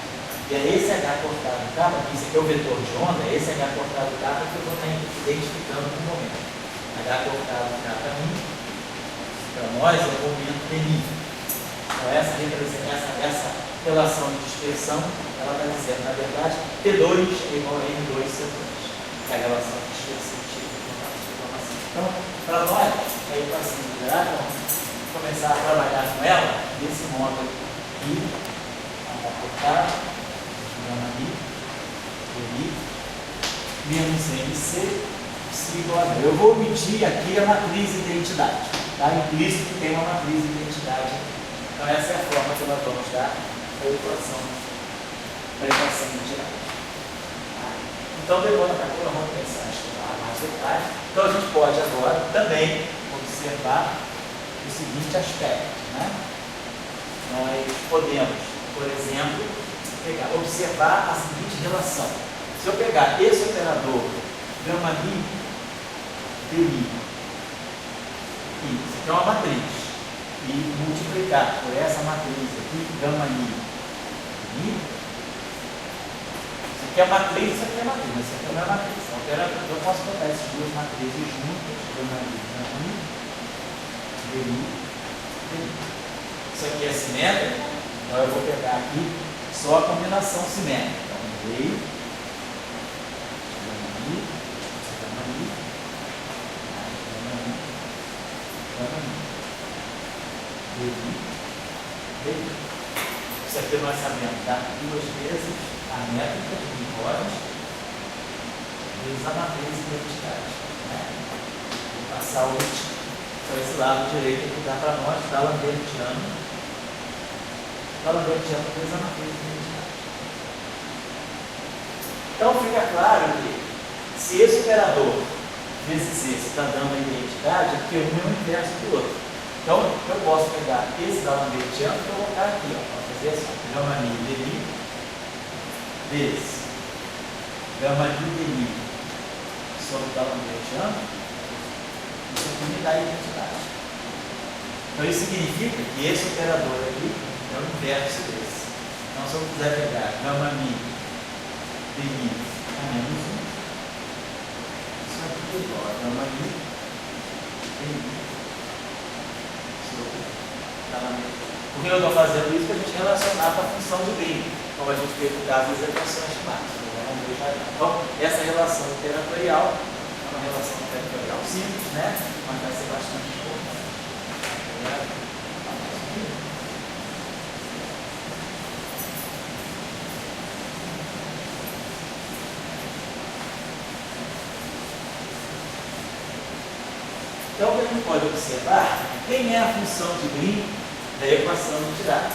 E é esse H cortado K, esse aqui é o vetor de onda, é esse H cortado K que eu vou estar identificando no momento. H cortado K para nós é o momento delírio. Então essa relação de dispersão, ela está dizendo, na verdade, T2 é igual a M2 C2, que é a relação de dispersão típica. Então, para nós, a equação de Dirac, vamos começar a trabalhar com ela desse modo aqui, H cortado, gama I, menos MC, psi igual a zero. Eu vou omitir aqui a matriz de identidade. Tá? Implícito que tem uma matriz de identidade. Então, essa é a forma que nós vamos dar a equação de Dirac. Então, depois nós vamos pensar em estudar mais detalhes. Então, a gente pode agora também observar o seguinte aspecto. Né? Nós podemos, por exemplo, observar a seguinte relação. Se eu pegar esse operador, gama I, dI, isso aqui é uma matriz, e multiplicar por essa matriz aqui, gama I, isso aqui é matriz, isso aqui é matriz, mas isso aqui não é matriz. Então, eu posso botar essas duas matrizes juntas, gama I, DI. Isso aqui é simétrico, então eu vou pegar aqui só a combinação simétrica. Então, DI, isso aqui nós sabemos, dá duas vezes a métrica de Ricode vezes a matriz de identidade. Né? Vou passar o último. Então, esse lado direito aqui dá para nós, dá lambertiano. Dá lambertiano fez a matriz de identidade. Então, fica claro que se esse operador vezes esse está dando a identidade, é porque um é o inverso do outro. Então, eu posso pegar esse da lambertiano e colocar aqui, para fazer assim, gama mi de mi vezes gama mi de mi sobre o da lambertiano, isso aqui me dá a identidade. Então, isso significa que esse operador aqui é o inverso desse. Então, se eu quiser pegar gama mi de mi a menos 1, isso aqui é igual a gama mi de mi sobre o da lambertiano. Por que eu estou fazendo isso? Para a gente relacionar com a função de Green, como a gente fez no caso das equações de Max. Então, essa relação operatorial é uma relação operatorial simples, né? Mas vai ser bastante importante. Então, o que a gente pode observar, quem é a função de Green da equação de Dirac?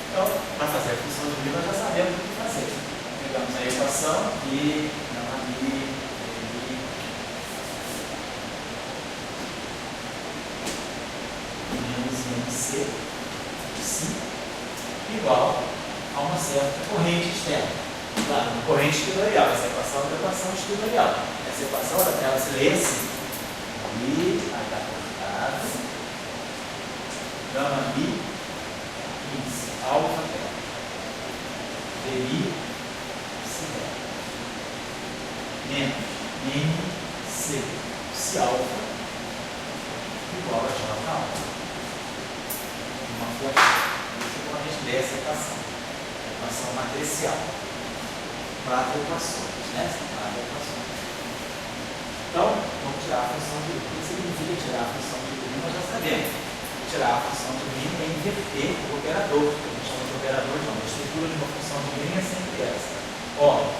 Então, para fazer a função de Green, nós já sabemos o que fazer. Pegamos a equação e gama mi menos mc igual a uma certa corrente externa. Claro, uma corrente equatorial. Essa equação é uma equação equatorial. Essa equação ela se lê assim: mi h cortado gama mi índice alfa dmi menos mc psi alfa igual a j alfa. Uma força. Isso quando a gente lê essa equação matricial. 4 equações, né? 4 equações. Então, vamos tirar a função de Green. O que significa tirar a função de Green? Nós já sabemos. Tirar a função de Green é inverter o operador, que a gente chama de operador de onda. A estrutura de uma função de Green é sempre essa. Ó,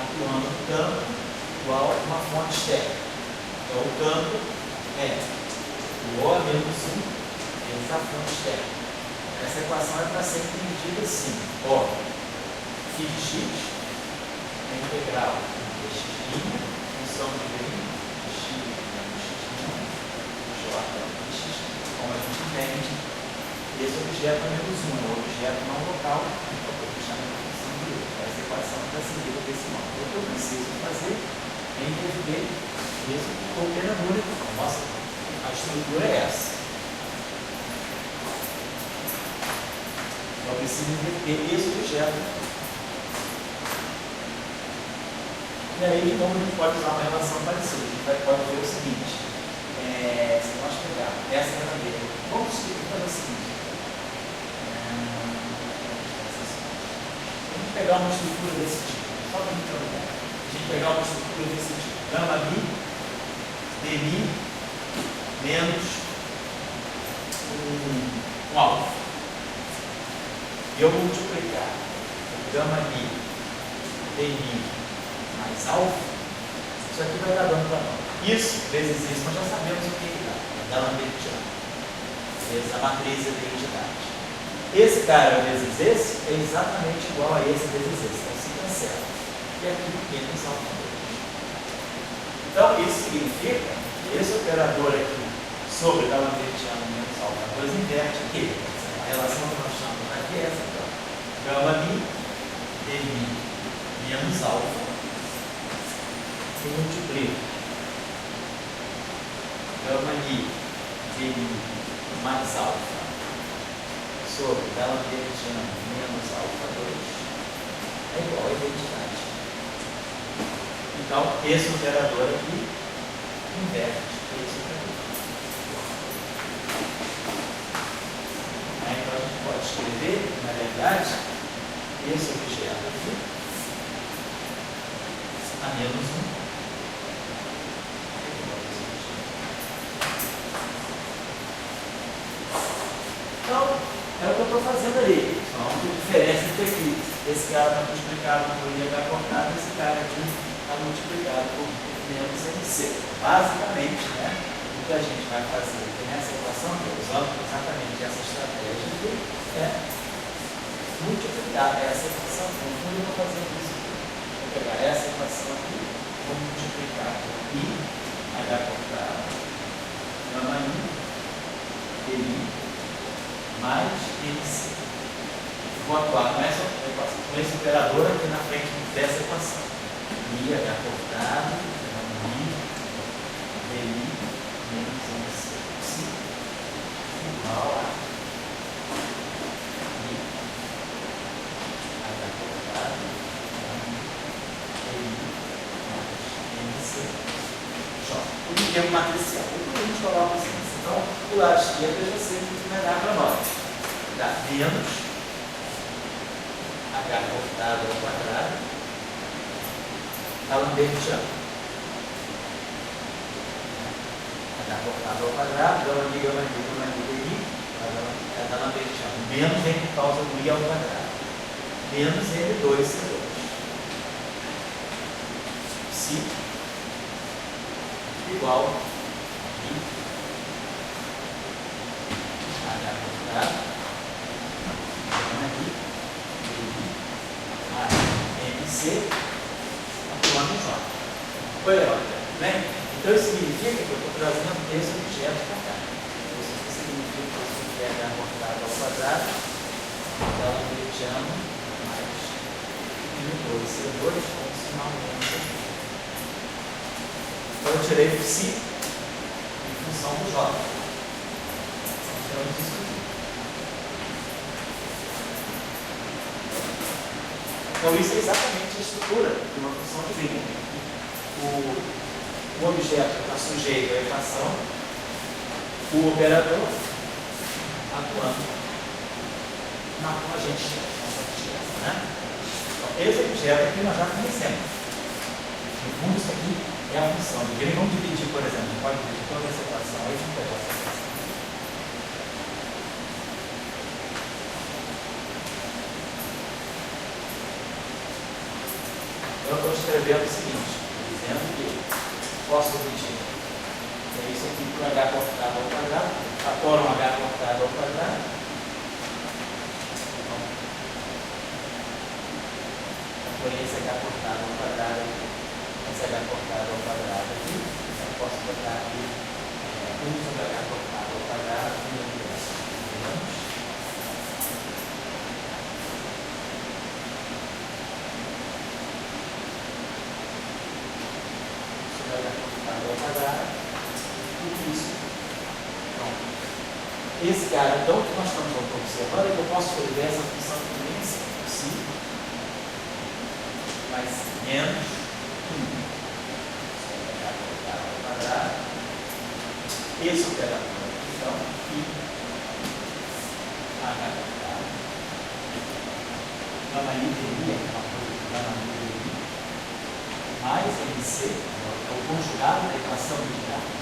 atuando no campo igual a uma fonte externa. Então, o campo é o O menos 1 vezes a fonte externa. Essa equação é para ser entendida assim. Ó, φ de x é integral de x', função de Green, x menos x', j de x. Como a gente entende, esse objeto é menos 1, é um objeto não local, então a gente chama de função de Green. Essa equação está seguida desse modo. O que eu preciso fazer é entender isso com pena única. Nossa, a estrutura é essa. Eu preciso inverter esse objeto. E aí, de novo, a gente pode usar uma relação parecida. A gente pode ver o seguinte: se nós pegarmos essa grandeza, vamos fazer o seguinte: a gente pegar uma estrutura desse tipo, só para a gente olhar. A gente pegar uma estrutura desse tipo: gama mi, dmi, menos um alfa. E eu multiplicar gama mi, dmi mais alfa, isso aqui vai dar dano para nós. Isso vezes isso, nós já sabemos o que dá. Da lambertiano. Vezes a matriz de identidade. Esse cara vezes esse é exatamente igual a esse vezes esse. Então se cancela. E aqui menos alfa 2. Então isso significa que esse operador aqui sobre da lambertiano menos alfa 2 inverte aqui. A relação que nós chamamos aqui é essa. Então, gama mi dmi menos alfa e multiplico gama mi dmi mais alfa sobre da lambertiano menos alfa 2 é igual a identidade. Então, esse operador aqui inverte esse operador. escrever, na verdade, esse objeto aqui, a menos 1. Então, é o que eu estou fazendo ali. Então, a diferença entre aqui. Esse cara está multiplicado por IH cortado, esse cara aqui está multiplicado por menos MC. Basicamente, né, o que a gente vai fazer nessa equação, usando exatamente essa estratégia aqui, é multiplicar essa equação. No fundo, eu vou fazer isso aqui. Vou pegar essa equação aqui, vou multiplicar por IH cortado, gama 1, DI, mais MC. Vou atuar com esse operador aqui na frente dessa equação. IH cortado, I, DI, menos MC, igual a IH cortado, DI, mais MC, J. O termo matricial. O que a gente coloca assim? Então, o lado esquerdo eu já sei o que vai dar para nós. Dá menos H cortado ao quadrado, está lambertiano. H cortado ao quadrado, gama I, está lambertiano. Menos N por causa do I ao quadrado. Menos N2 C2. Se igual I H cortado, gama I, MC, atuando em J. Olha, tudo bem? Então isso significa que eu estou trazendo esse objeto para cá. Isso significa que isso aqui é H cortado ao quadrado, então lambertiano mais N2, C2, com sinal menos aqui. Então eu tirei o psi em função do J. Então tiramos isso aqui. Então, isso é exatamente a estrutura de uma função de linha. O objeto está sujeito à equação, o operador atuando na tangente, né? Então, esse objeto aqui nós já conhecemos. No fundo, isso aqui é a função. Vamos dividir, por exemplo, pode dividir toda essa equação aí, vamos pegar essa equação. Eu estou escrevendo o seguinte, dizendo que posso dividir isso aqui por H cortado ao quadrado, fatoram H cortado ao quadrado. Então, põe esse H cortado ao quadrado aqui, esse H cortado ao quadrado aqui, eu posso botar aqui 1 sobre H cortado ao quadrado, ao quadrado, tudo isso. Pronto. Esse cara, então, o que nós estamos observando é que eu posso escrever essa função de dimensão possível, mais menos 1 sobre H ao quadrado. Esse operador, então, I H quadrado, gama I DI, é uma coisa que gama I DI, mais MC, o conjugado da equação de Diácono.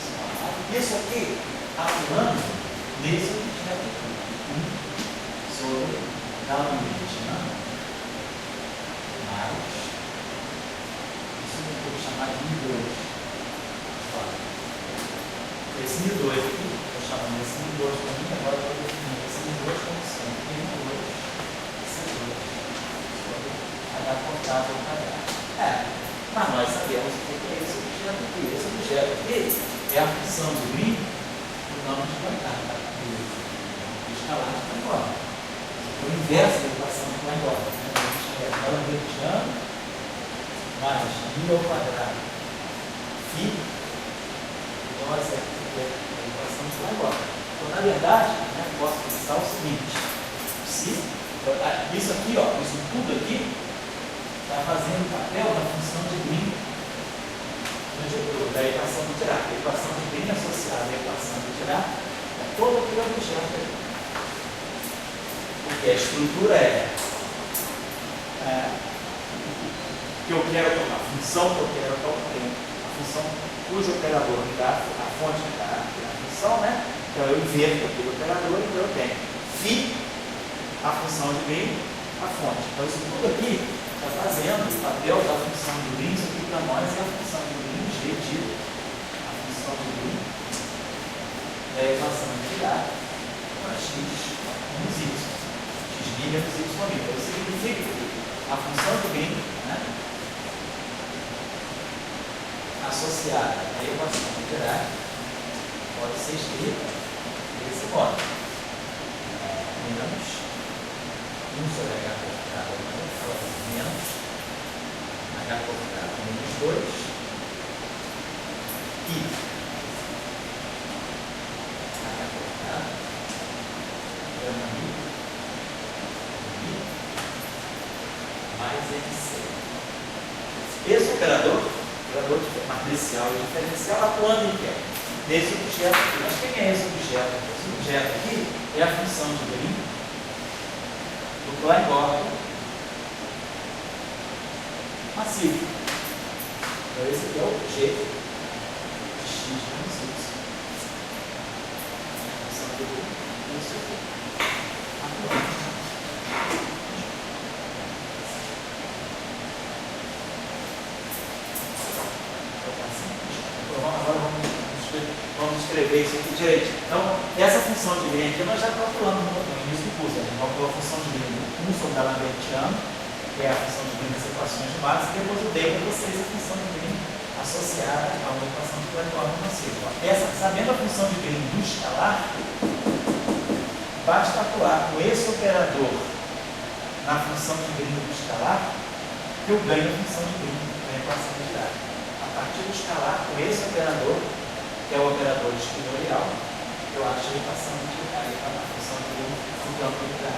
Isso aqui está atuando nesse objeto aqui. 1 sobre gama meridiana mais, isso eu vou chamar de I2. Esse I2 aqui, estou chamando esse I2 para mim, agora eu vou definir esse I2 como sendo I2, C2, sobre H cortado ao quadrado. Mas nós sabemos o que é esse objeto aqui. Esse objeto aqui é a função do I do nome de quadrado. O escalar está embora. É o inverso da equação que vai embora. A gente chama de lambertiano mais I ao quadrado. Φ igual a zero. A equação que vai embora. Então, na verdade, posso pensar o seguinte. Se isso aqui, ó, isso tudo aqui, está fazendo o papel da função de Green da equação de Dirac. A equação de Green associada à equação de Dirac é todo aquele objeto aí. aqui a estrutura que eu quero tomar, a função que eu quero tomar, a função cujo operador me dá a fonte me dá a função, né? Então eu inverto aquele operador, então eu tenho φ, a função de Green, a fonte. Então isso tudo aqui está fazendo o papel da função de Green, isso aqui para nós é a função de Green dividido a função de Green é a equação integral para x menos y, x menos y. Então isso significa que a função de Green, né, associada à equação integral pode ser escrita desse modo: menos 1 sobre h quadrado menos h quadrado menos 2 e h quadrado gama i mais mc. Esse operador matricial e diferencial, atuando em quê? Nesse objeto aqui. Mas quem é esse objeto? Esse objeto aqui é a função de Green do Klein-Gordon massivo. Então esse aqui é o objeto de x menos y. A função de Green é isso aqui. Atuando. Vamos escrever isso aqui direito. Então, essa função de Green aqui nós já calculamos no início do curso. A gente calculou a função de Green 1 sobre a Lambertiano, que é a função de Green das equações de Marx, e depois eu dei para vocês a função de Green associada a uma equação de Klein-Gordon massivo. Sabendo a função de Green do escalar, basta atuar com esse operador na função de Green do escalar, que eu ganho a função de Green na equação de Dirac. A partir do escalar, com esse operador, que é o operador esquinorial, eu acho a equação de a função de um campo da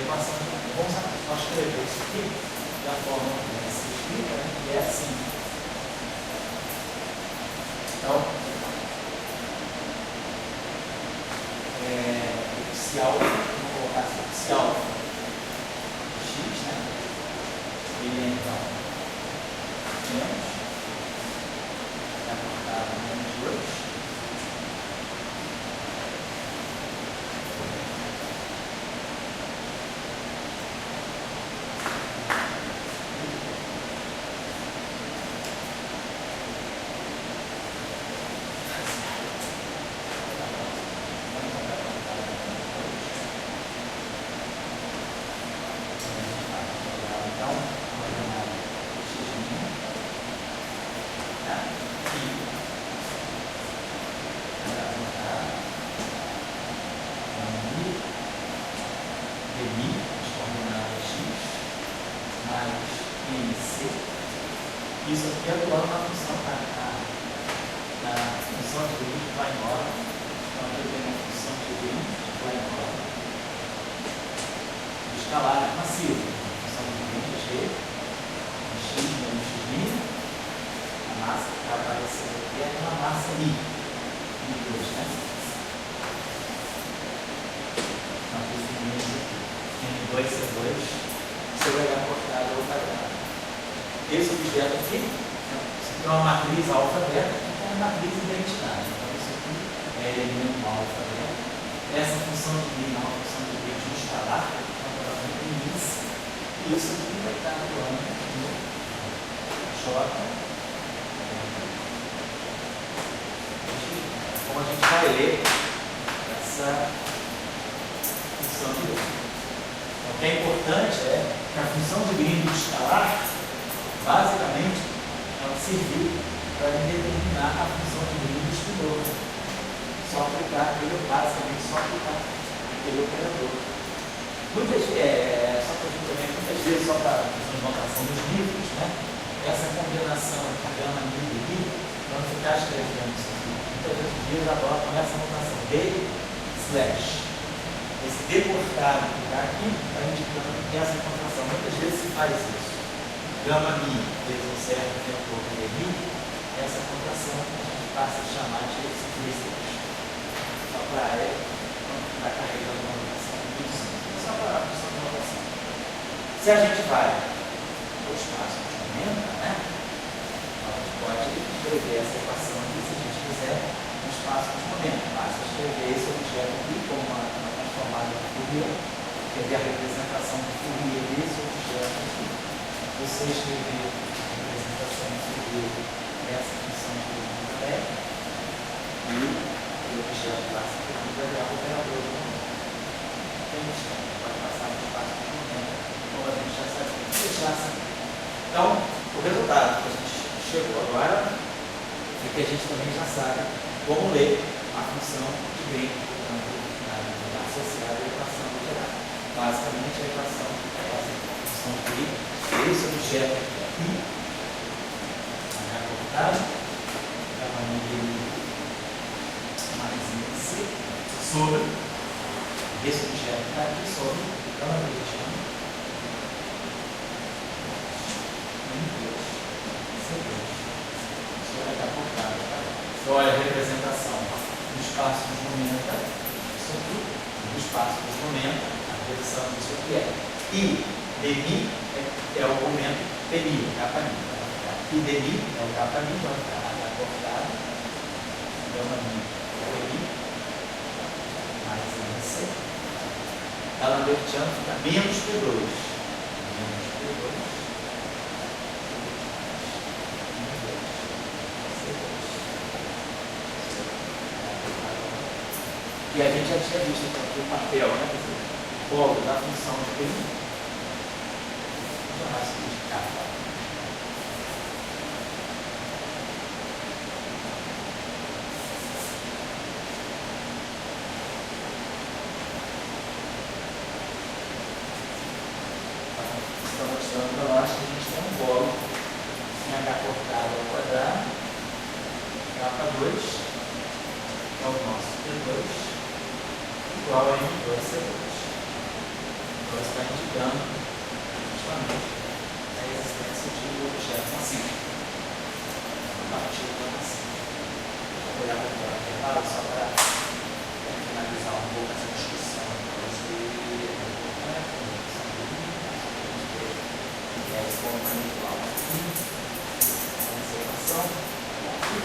equação de vamos só escrever isso aqui da forma que se explica, né? Que é assim. Então, se alfa, vamos colocar assim, se alfa x, né? Ele é então menos aportado menos 2. Isso aqui é atuando na função na função de Green que vai embora. Então aqui eu tenho uma função de Green que vai embora. O escalar é massivo. A função de Green é G, x menos x', a massa que está aparecendo aqui é uma massa I, I2, né? Então aqui esse menos N2 C2 sobre H cortado ao quadrado. Esse objeto aqui é uma matriz alfa-beta, que é uma matriz identitária. Então, isso aqui é elemento alfa-beta. Essa função de Green é uma função de Green de escalar, naturalmente início. E isso aqui vai estar atuando no J. Como a gente vai ler essa função de Green. Então, o que é importante é que a função de Green do escalar, basicamente, ela serviu para determinar a função de Green do estudor. Só aplicar aquele, basicamente, só aplicar aquele operador. Muitas vezes, só para a questão de notação dos livros, né? Essa combinação de gama e I, para não ficar escrevendo isso aqui, muitas vezes os livros adotam essa notação D/. Esse deportado que está aqui está indicando essa contração. Muitas vezes se faz isso. Gama I vezes um certo tempo de I, essa contração a gente passa a chamar de explícitos. Só para carregar uma notação muito simples. Só para a função de rotação. Se a gente vai para o espaço de momento, né? A gente pode escrever essa equação aqui, se a gente quiser, no espaço de momento. Basta escrever esse objeto aqui como uma transformada de Fourier, escrever a representação de Fourier desse objeto aqui. Você escrever a representação de Fourier dessa função de momento e o objeto lá se é o operador do momento. A gente pode passar no espaço de momento, como a gente já sabe, deixar assim. Então, o resultado que a gente chegou agora é que a gente também já sabe como ler a função de green, associada à equação integral. Basicamente, a equação é essa função de green, esse objeto aqui, acordado, tamanho dele mais c, sobre esse objeto que está aqui, sobre o gama olha a representação do espaço de momento, isso aqui, do espaço de momento, a representação disso aqui é I dmi é o momento PMI, capa mi. I dmi é o capa mi, vai ficar acordado, gama mi, PMI, mais MC. A lambertiana fica menos P2. Menos P2. E a gente já tinha visto aqui o papel, né? O polo da função de PI. Já vai significar. Estou mostrando para nós que a gente tem um polo em H cortado ao quadrado, capa 2, que é o nosso P2. Igual a M2C2. Então, está indicando justamente a existência de objetos assim. A partir do assim. Vou olhar para só para finalizar um pouco essa discussão. Igual aqui. Essa equação. Aqui.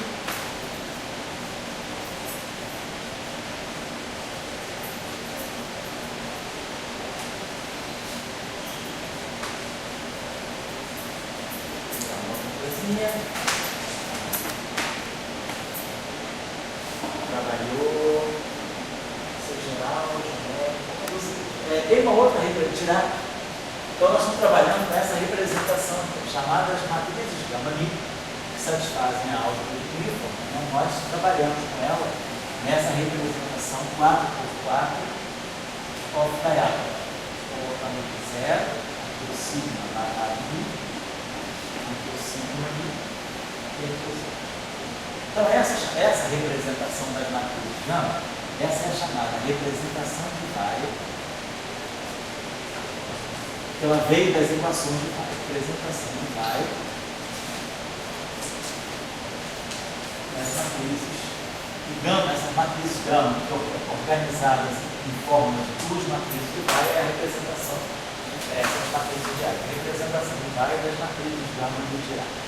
Trabalhou, seu geral, genérico, tem uma outra representação. Então, nós estamos trabalhando com essa representação chamada de matrizes de gama mi, que satisfazem a álgebra de Clifford. Então, nós trabalhamos com ela nessa representação 4x4 of diagonal. Vou botar no 0, aqui o sigma ali, aqui o sigma ali. Então, essa representação das matrizes de gama, essa é a chamada representação de Weyl, que ela veio das equações de Weyl. Representação de Weyl das matrizes de gama, essas matrizes de gama organizadas em forma de duas matrizes de Weyl é a representação dessas matrizes de Weyl. A representação de Weyl das matrizes de gama do Dirac.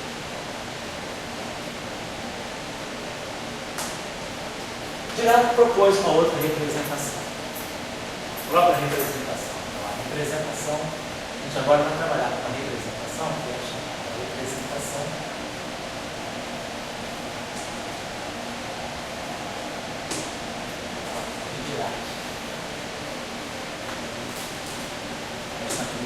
Dirac propôs uma outra representação, própria representação. Então, a representação, a gente agora vai trabalhar com a representação, que é a chamada representação de Dirac. Essa aqui.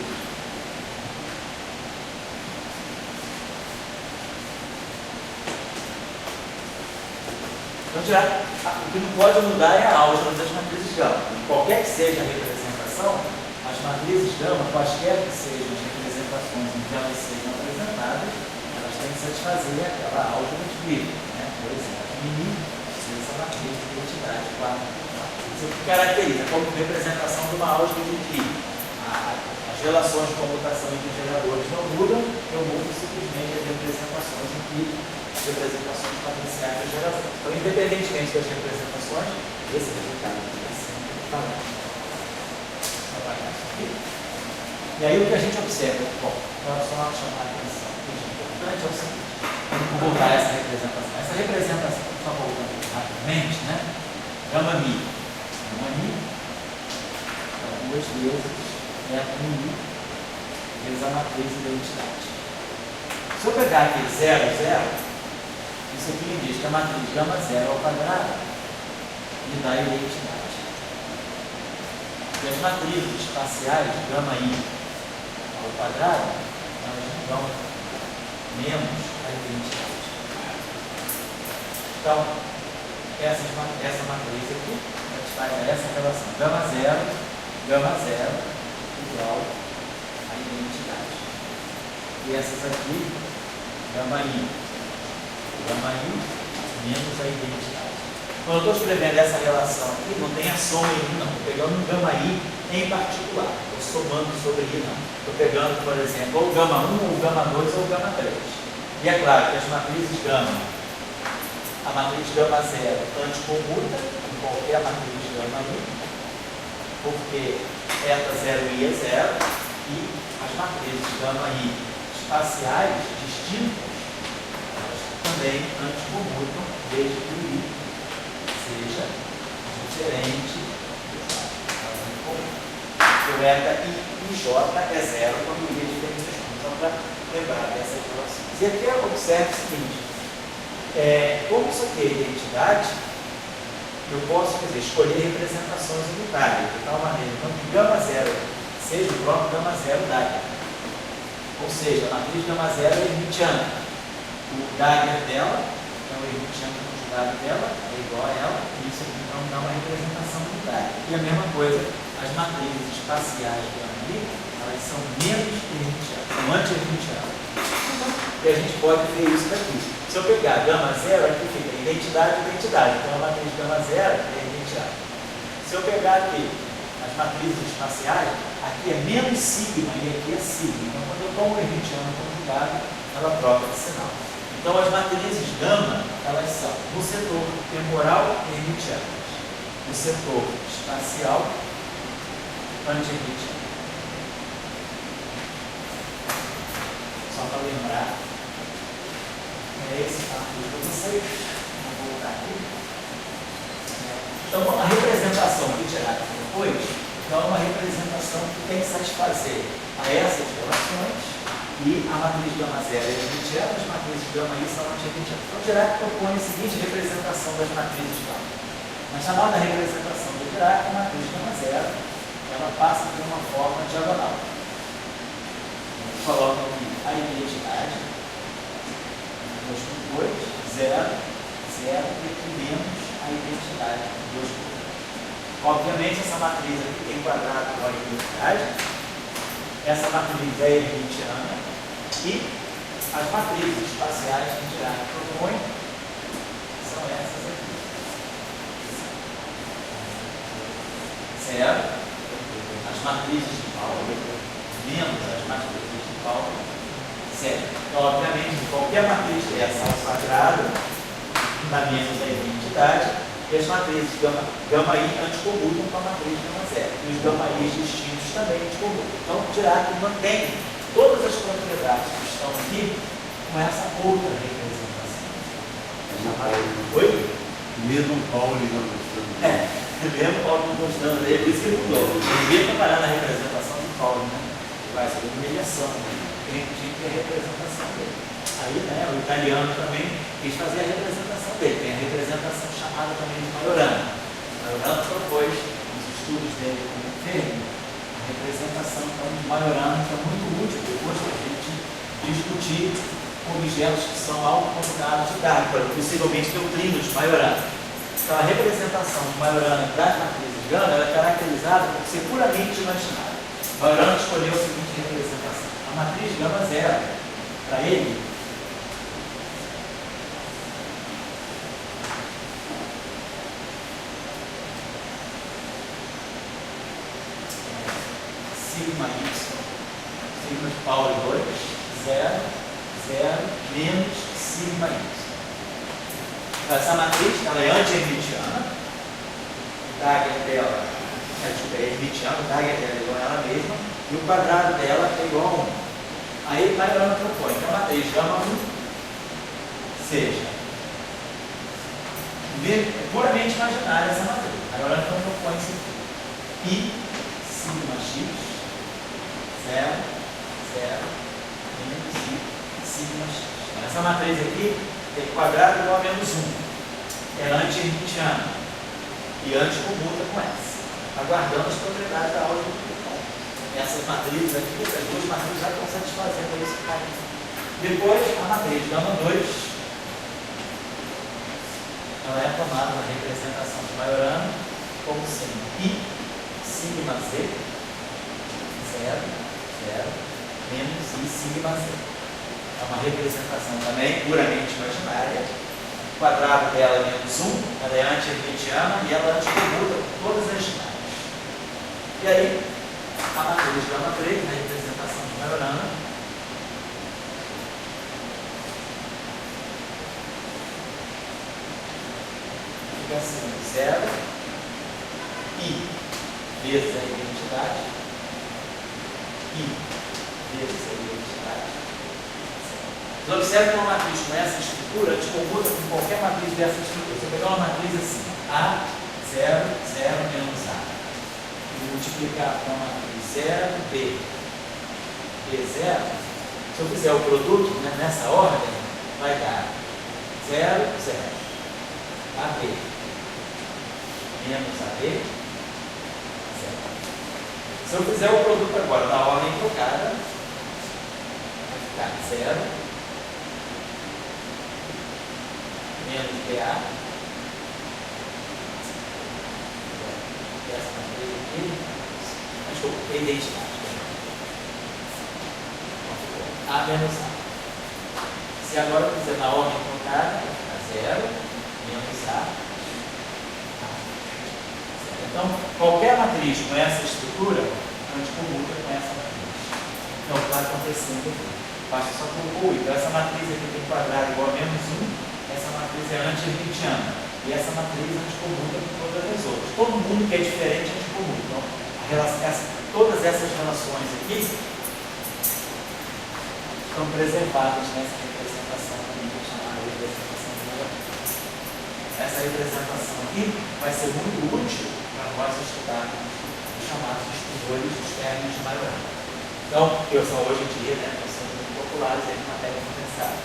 Então, Dirac, o que não pode mudar é a álgebra das matrizes gama. Qualquer que seja a representação, as matrizes gama, quaisquer que sejam as representações em que elas sejam apresentadas, elas têm que satisfazer aquela álgebra de Clifford, né? Por exemplo, mini, essa matriz de identidade 4. Isso é o que caracteriza como representação de uma álgebra de Clifford. As relações de comutação entre os geradores não mudam, eu mudo simplesmente as representações em que representações matriciais dos geradores. Então, independentemente das representações, esse resultado é sempre falado. isso aqui. E aí o que a gente observa, bom, agora só chamar a atenção, o que é importante é o seguinte, vamos voltar a essa representação. Essa representação, só voltando rapidamente, né? Gama mi. Gama mi, então, duas vezes mi, vezes a matriz de identidade. Se eu pegar aqui 0, 0, isso aqui me diz que a matriz gama 0 ao quadrado me dá a identidade. E as matrizes espaciais gama i ao quadrado, elas me dão menos a identidade. Então, essa matriz aqui satisfaz essa relação. Gama 0 igual a identidade. E essas aqui, gama i menos a identidade. Quando eu estou escrevendo essa relação aqui, não tem a soma em i, não. Estou pegando um gama i em particular. Estou somando sobre i, não. Estou pegando, por exemplo, ou gama 1, ou gama 2, ou gama 3. E é claro que as matrizes gama, a matriz gama 0 anticomuta em qualquer matriz gama i, porque eta 0i é 0, e as matrizes gama i espaciais distintas, elas também anticomutam desde que o i seja diferente do j. O eta i e j é 0 quando o i é diferente do j. Então, para lembrar dessas relações. E aqui observe o seguinte, como isso aqui é identidade, eu posso, quer dizer, escolher representações unitárias, de tal maneira então, que gama 0 seja o próprio gama 0 Dagger. Ou seja, a matriz gama 0 é hermitiana. O Dagger dela, então o hermitiano conjugado dela, é igual a ela, e isso aqui então dá uma representação unitária. E a mesma coisa, as matrizes espaciais gama i, elas são menos hermitianas, são anti-hermitianas. E a gente pode ver isso daqui. Se eu pegar gama 0, aqui fica identidade. Então a matriz gama 0 é identidade. Se eu pegar aqui as matrizes espaciais, aqui é menos sigma e aqui é sigma. Então quando eu tomo o hermitiano conjugado, ela troca de sinal. Então as matrizes gama, elas são no setor temporal hermitianas, no setor espacial anti-hermitiano. Só para lembrar. Esse capítulo para vocês. Vou voltar aqui. Então, a representação que tirar depois, então, é uma representação que tem que satisfazer a essas relações e a matriz gama 0 é hermitiana, as matrizes gama i são anti-hermitianas. Então, Dirac propõe a seguinte representação das matrizes gama. Na chamada representação de Dirac, a matriz gama 0 ela passa por uma forma diagonal. Coloca aqui a identidade. 2 por 2, 0, 0, e aqui menos a identidade 2 por 2. Obviamente, essa matriz aqui tem quadrado com a identidade, essa matriz é hermitiana, e as matrizes espaciais que Dirac propõe são essas aqui. 0, as matrizes de Pauli, menos as matrizes de Pauli, 0. Então, obviamente, qualquer matriz dessa ao quadrado dá menos a identidade, e as matrizes gama i anticomutam com a matriz gama 0. E os gama i's distintos também anticomutam. Então, Dirac mantém todas as propriedades que estão aqui com essa outra representação. Oi? Mesmo Pauli não mostrando. Mesmo Pauli não mostrando, é por isso que ele mudou. Ninguém vai parar na representação de Pauli, né? Vai ser uma humilhação, né? Tinha que ter a representação dele. Aí, né, o italiano também quis fazer a representação dele. Tem a representação chamada também de Majorana. Majorana propôs, nos estudos dele como Fermi, a representação então, de Majorana, que é muito útil depois para a gente discutir objetos que são autocomputados de Dagger, possivelmente neutrinos de Majorana. Então, a representação de Majorana das matrizes gama é caracterizada por ser puramente imaginária. Majorana escolheu a seguinte representação. A matriz gama 0, para ele, sigma y, sigma de Pauli 2, 0, 0, menos sigma y. Essa matriz ela é anti-hermitiana, o Dagger dela desculpa, é hermitiano, tá? É igual a ela mesma, e o quadrado dela é igual a 1. Aí Majorana propõe que a matriz gama 1 seja puramente imaginária essa matriz. Majorana então propõe isso aqui. Pi sigma x 0, 0, menos I sigma x. Então, essa matriz aqui tem quadrado igual a menos 1. É anti-hermitiana e anticommuta com essa. Aguardando as propriedades da álgebra do Newton. Essas matrizes aqui, essas duas matrizes já estão satisfazendo esse caminho. Depois, a matriz gama 2, ela é tomada na representação de Majorana como sendo I sigma z 0, 0, menos I sigma z. É uma representação também puramente imaginária. O quadrado dela é menos 1, ela é anti-hermitiana e ela anticommuta com todas as demais. E aí, a matriz gama 3, na representação de Majorana, fica assim, 0, I vezes a identidade, I vezes a identidade. Vocês observam que uma matriz com essa estrutura descommuta com qualquer matriz dessa estrutura. Se eu pegar uma matriz assim, A, 0, 0, menos A, e multiplicar com uma matriz 0, B, B0, se eu fizer o produto, né, nessa ordem, vai dar 0, 0, AB, menos AB, 0. Se eu fizer o produto agora na ordem trocada, vai ficar 0, menos BA, essa matriz aqui, desculpa, é identidade. A menos A. Se agora eu fizer na ordem trocada, vai ficar 0, menos A. Então, qualquer matriz com essa estrutura, a gente commuta com essa matriz. Então, o que está acontecendo aqui? Basta só concluir. Então, essa matriz aqui tem quadrado igual a menos 1. Essa matriz é anti-hermitiana. E essa matriz a gente commuta com todas as outras. Todo mundo que é diferente a gente commuta. Então, todas essas relações aqui estão preservadas nessa representação que a gente chama de representação de Majorana. Essa representação aqui vai ser muito útil para nós estudarmos os chamados estudores dos términos de Majorana. Então, que são hoje em dia, né, são muito populares aí na matéria condensada.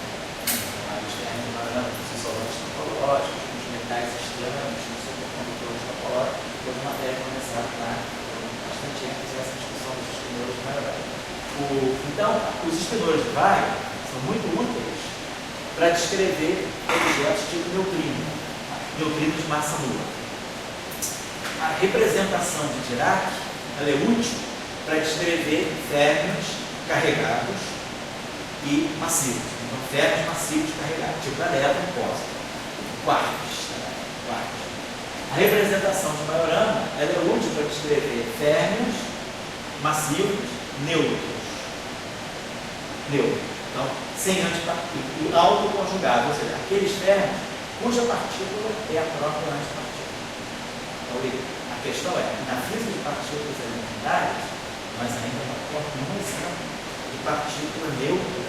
Os términos de Majorana, os isolantes topológicos, os metais estranhos, os supercondutores topológicos, toda uma matéria condensada lá, bastante ênfase essa discussão dos estudores de Majorana. Então, os espinores de Weyl são muito úteis para descrever objetos tipo neutrino, neutrino de massa nula. A representação de Dirac ela é útil para descrever férmions carregados e massivos. Então, férmions massivos carregados, tipo elétron, pósitron, quarks. A representação de Majorana ela é útil para descrever férmions massivos neutros. Então, sem antipartícula, autoconjugado, ou seja, aqueles férmions cuja partícula é a própria antipartícula. Então, a questão é, na física de partículas elementares, nós ainda não temos um exemplo de partícula neutra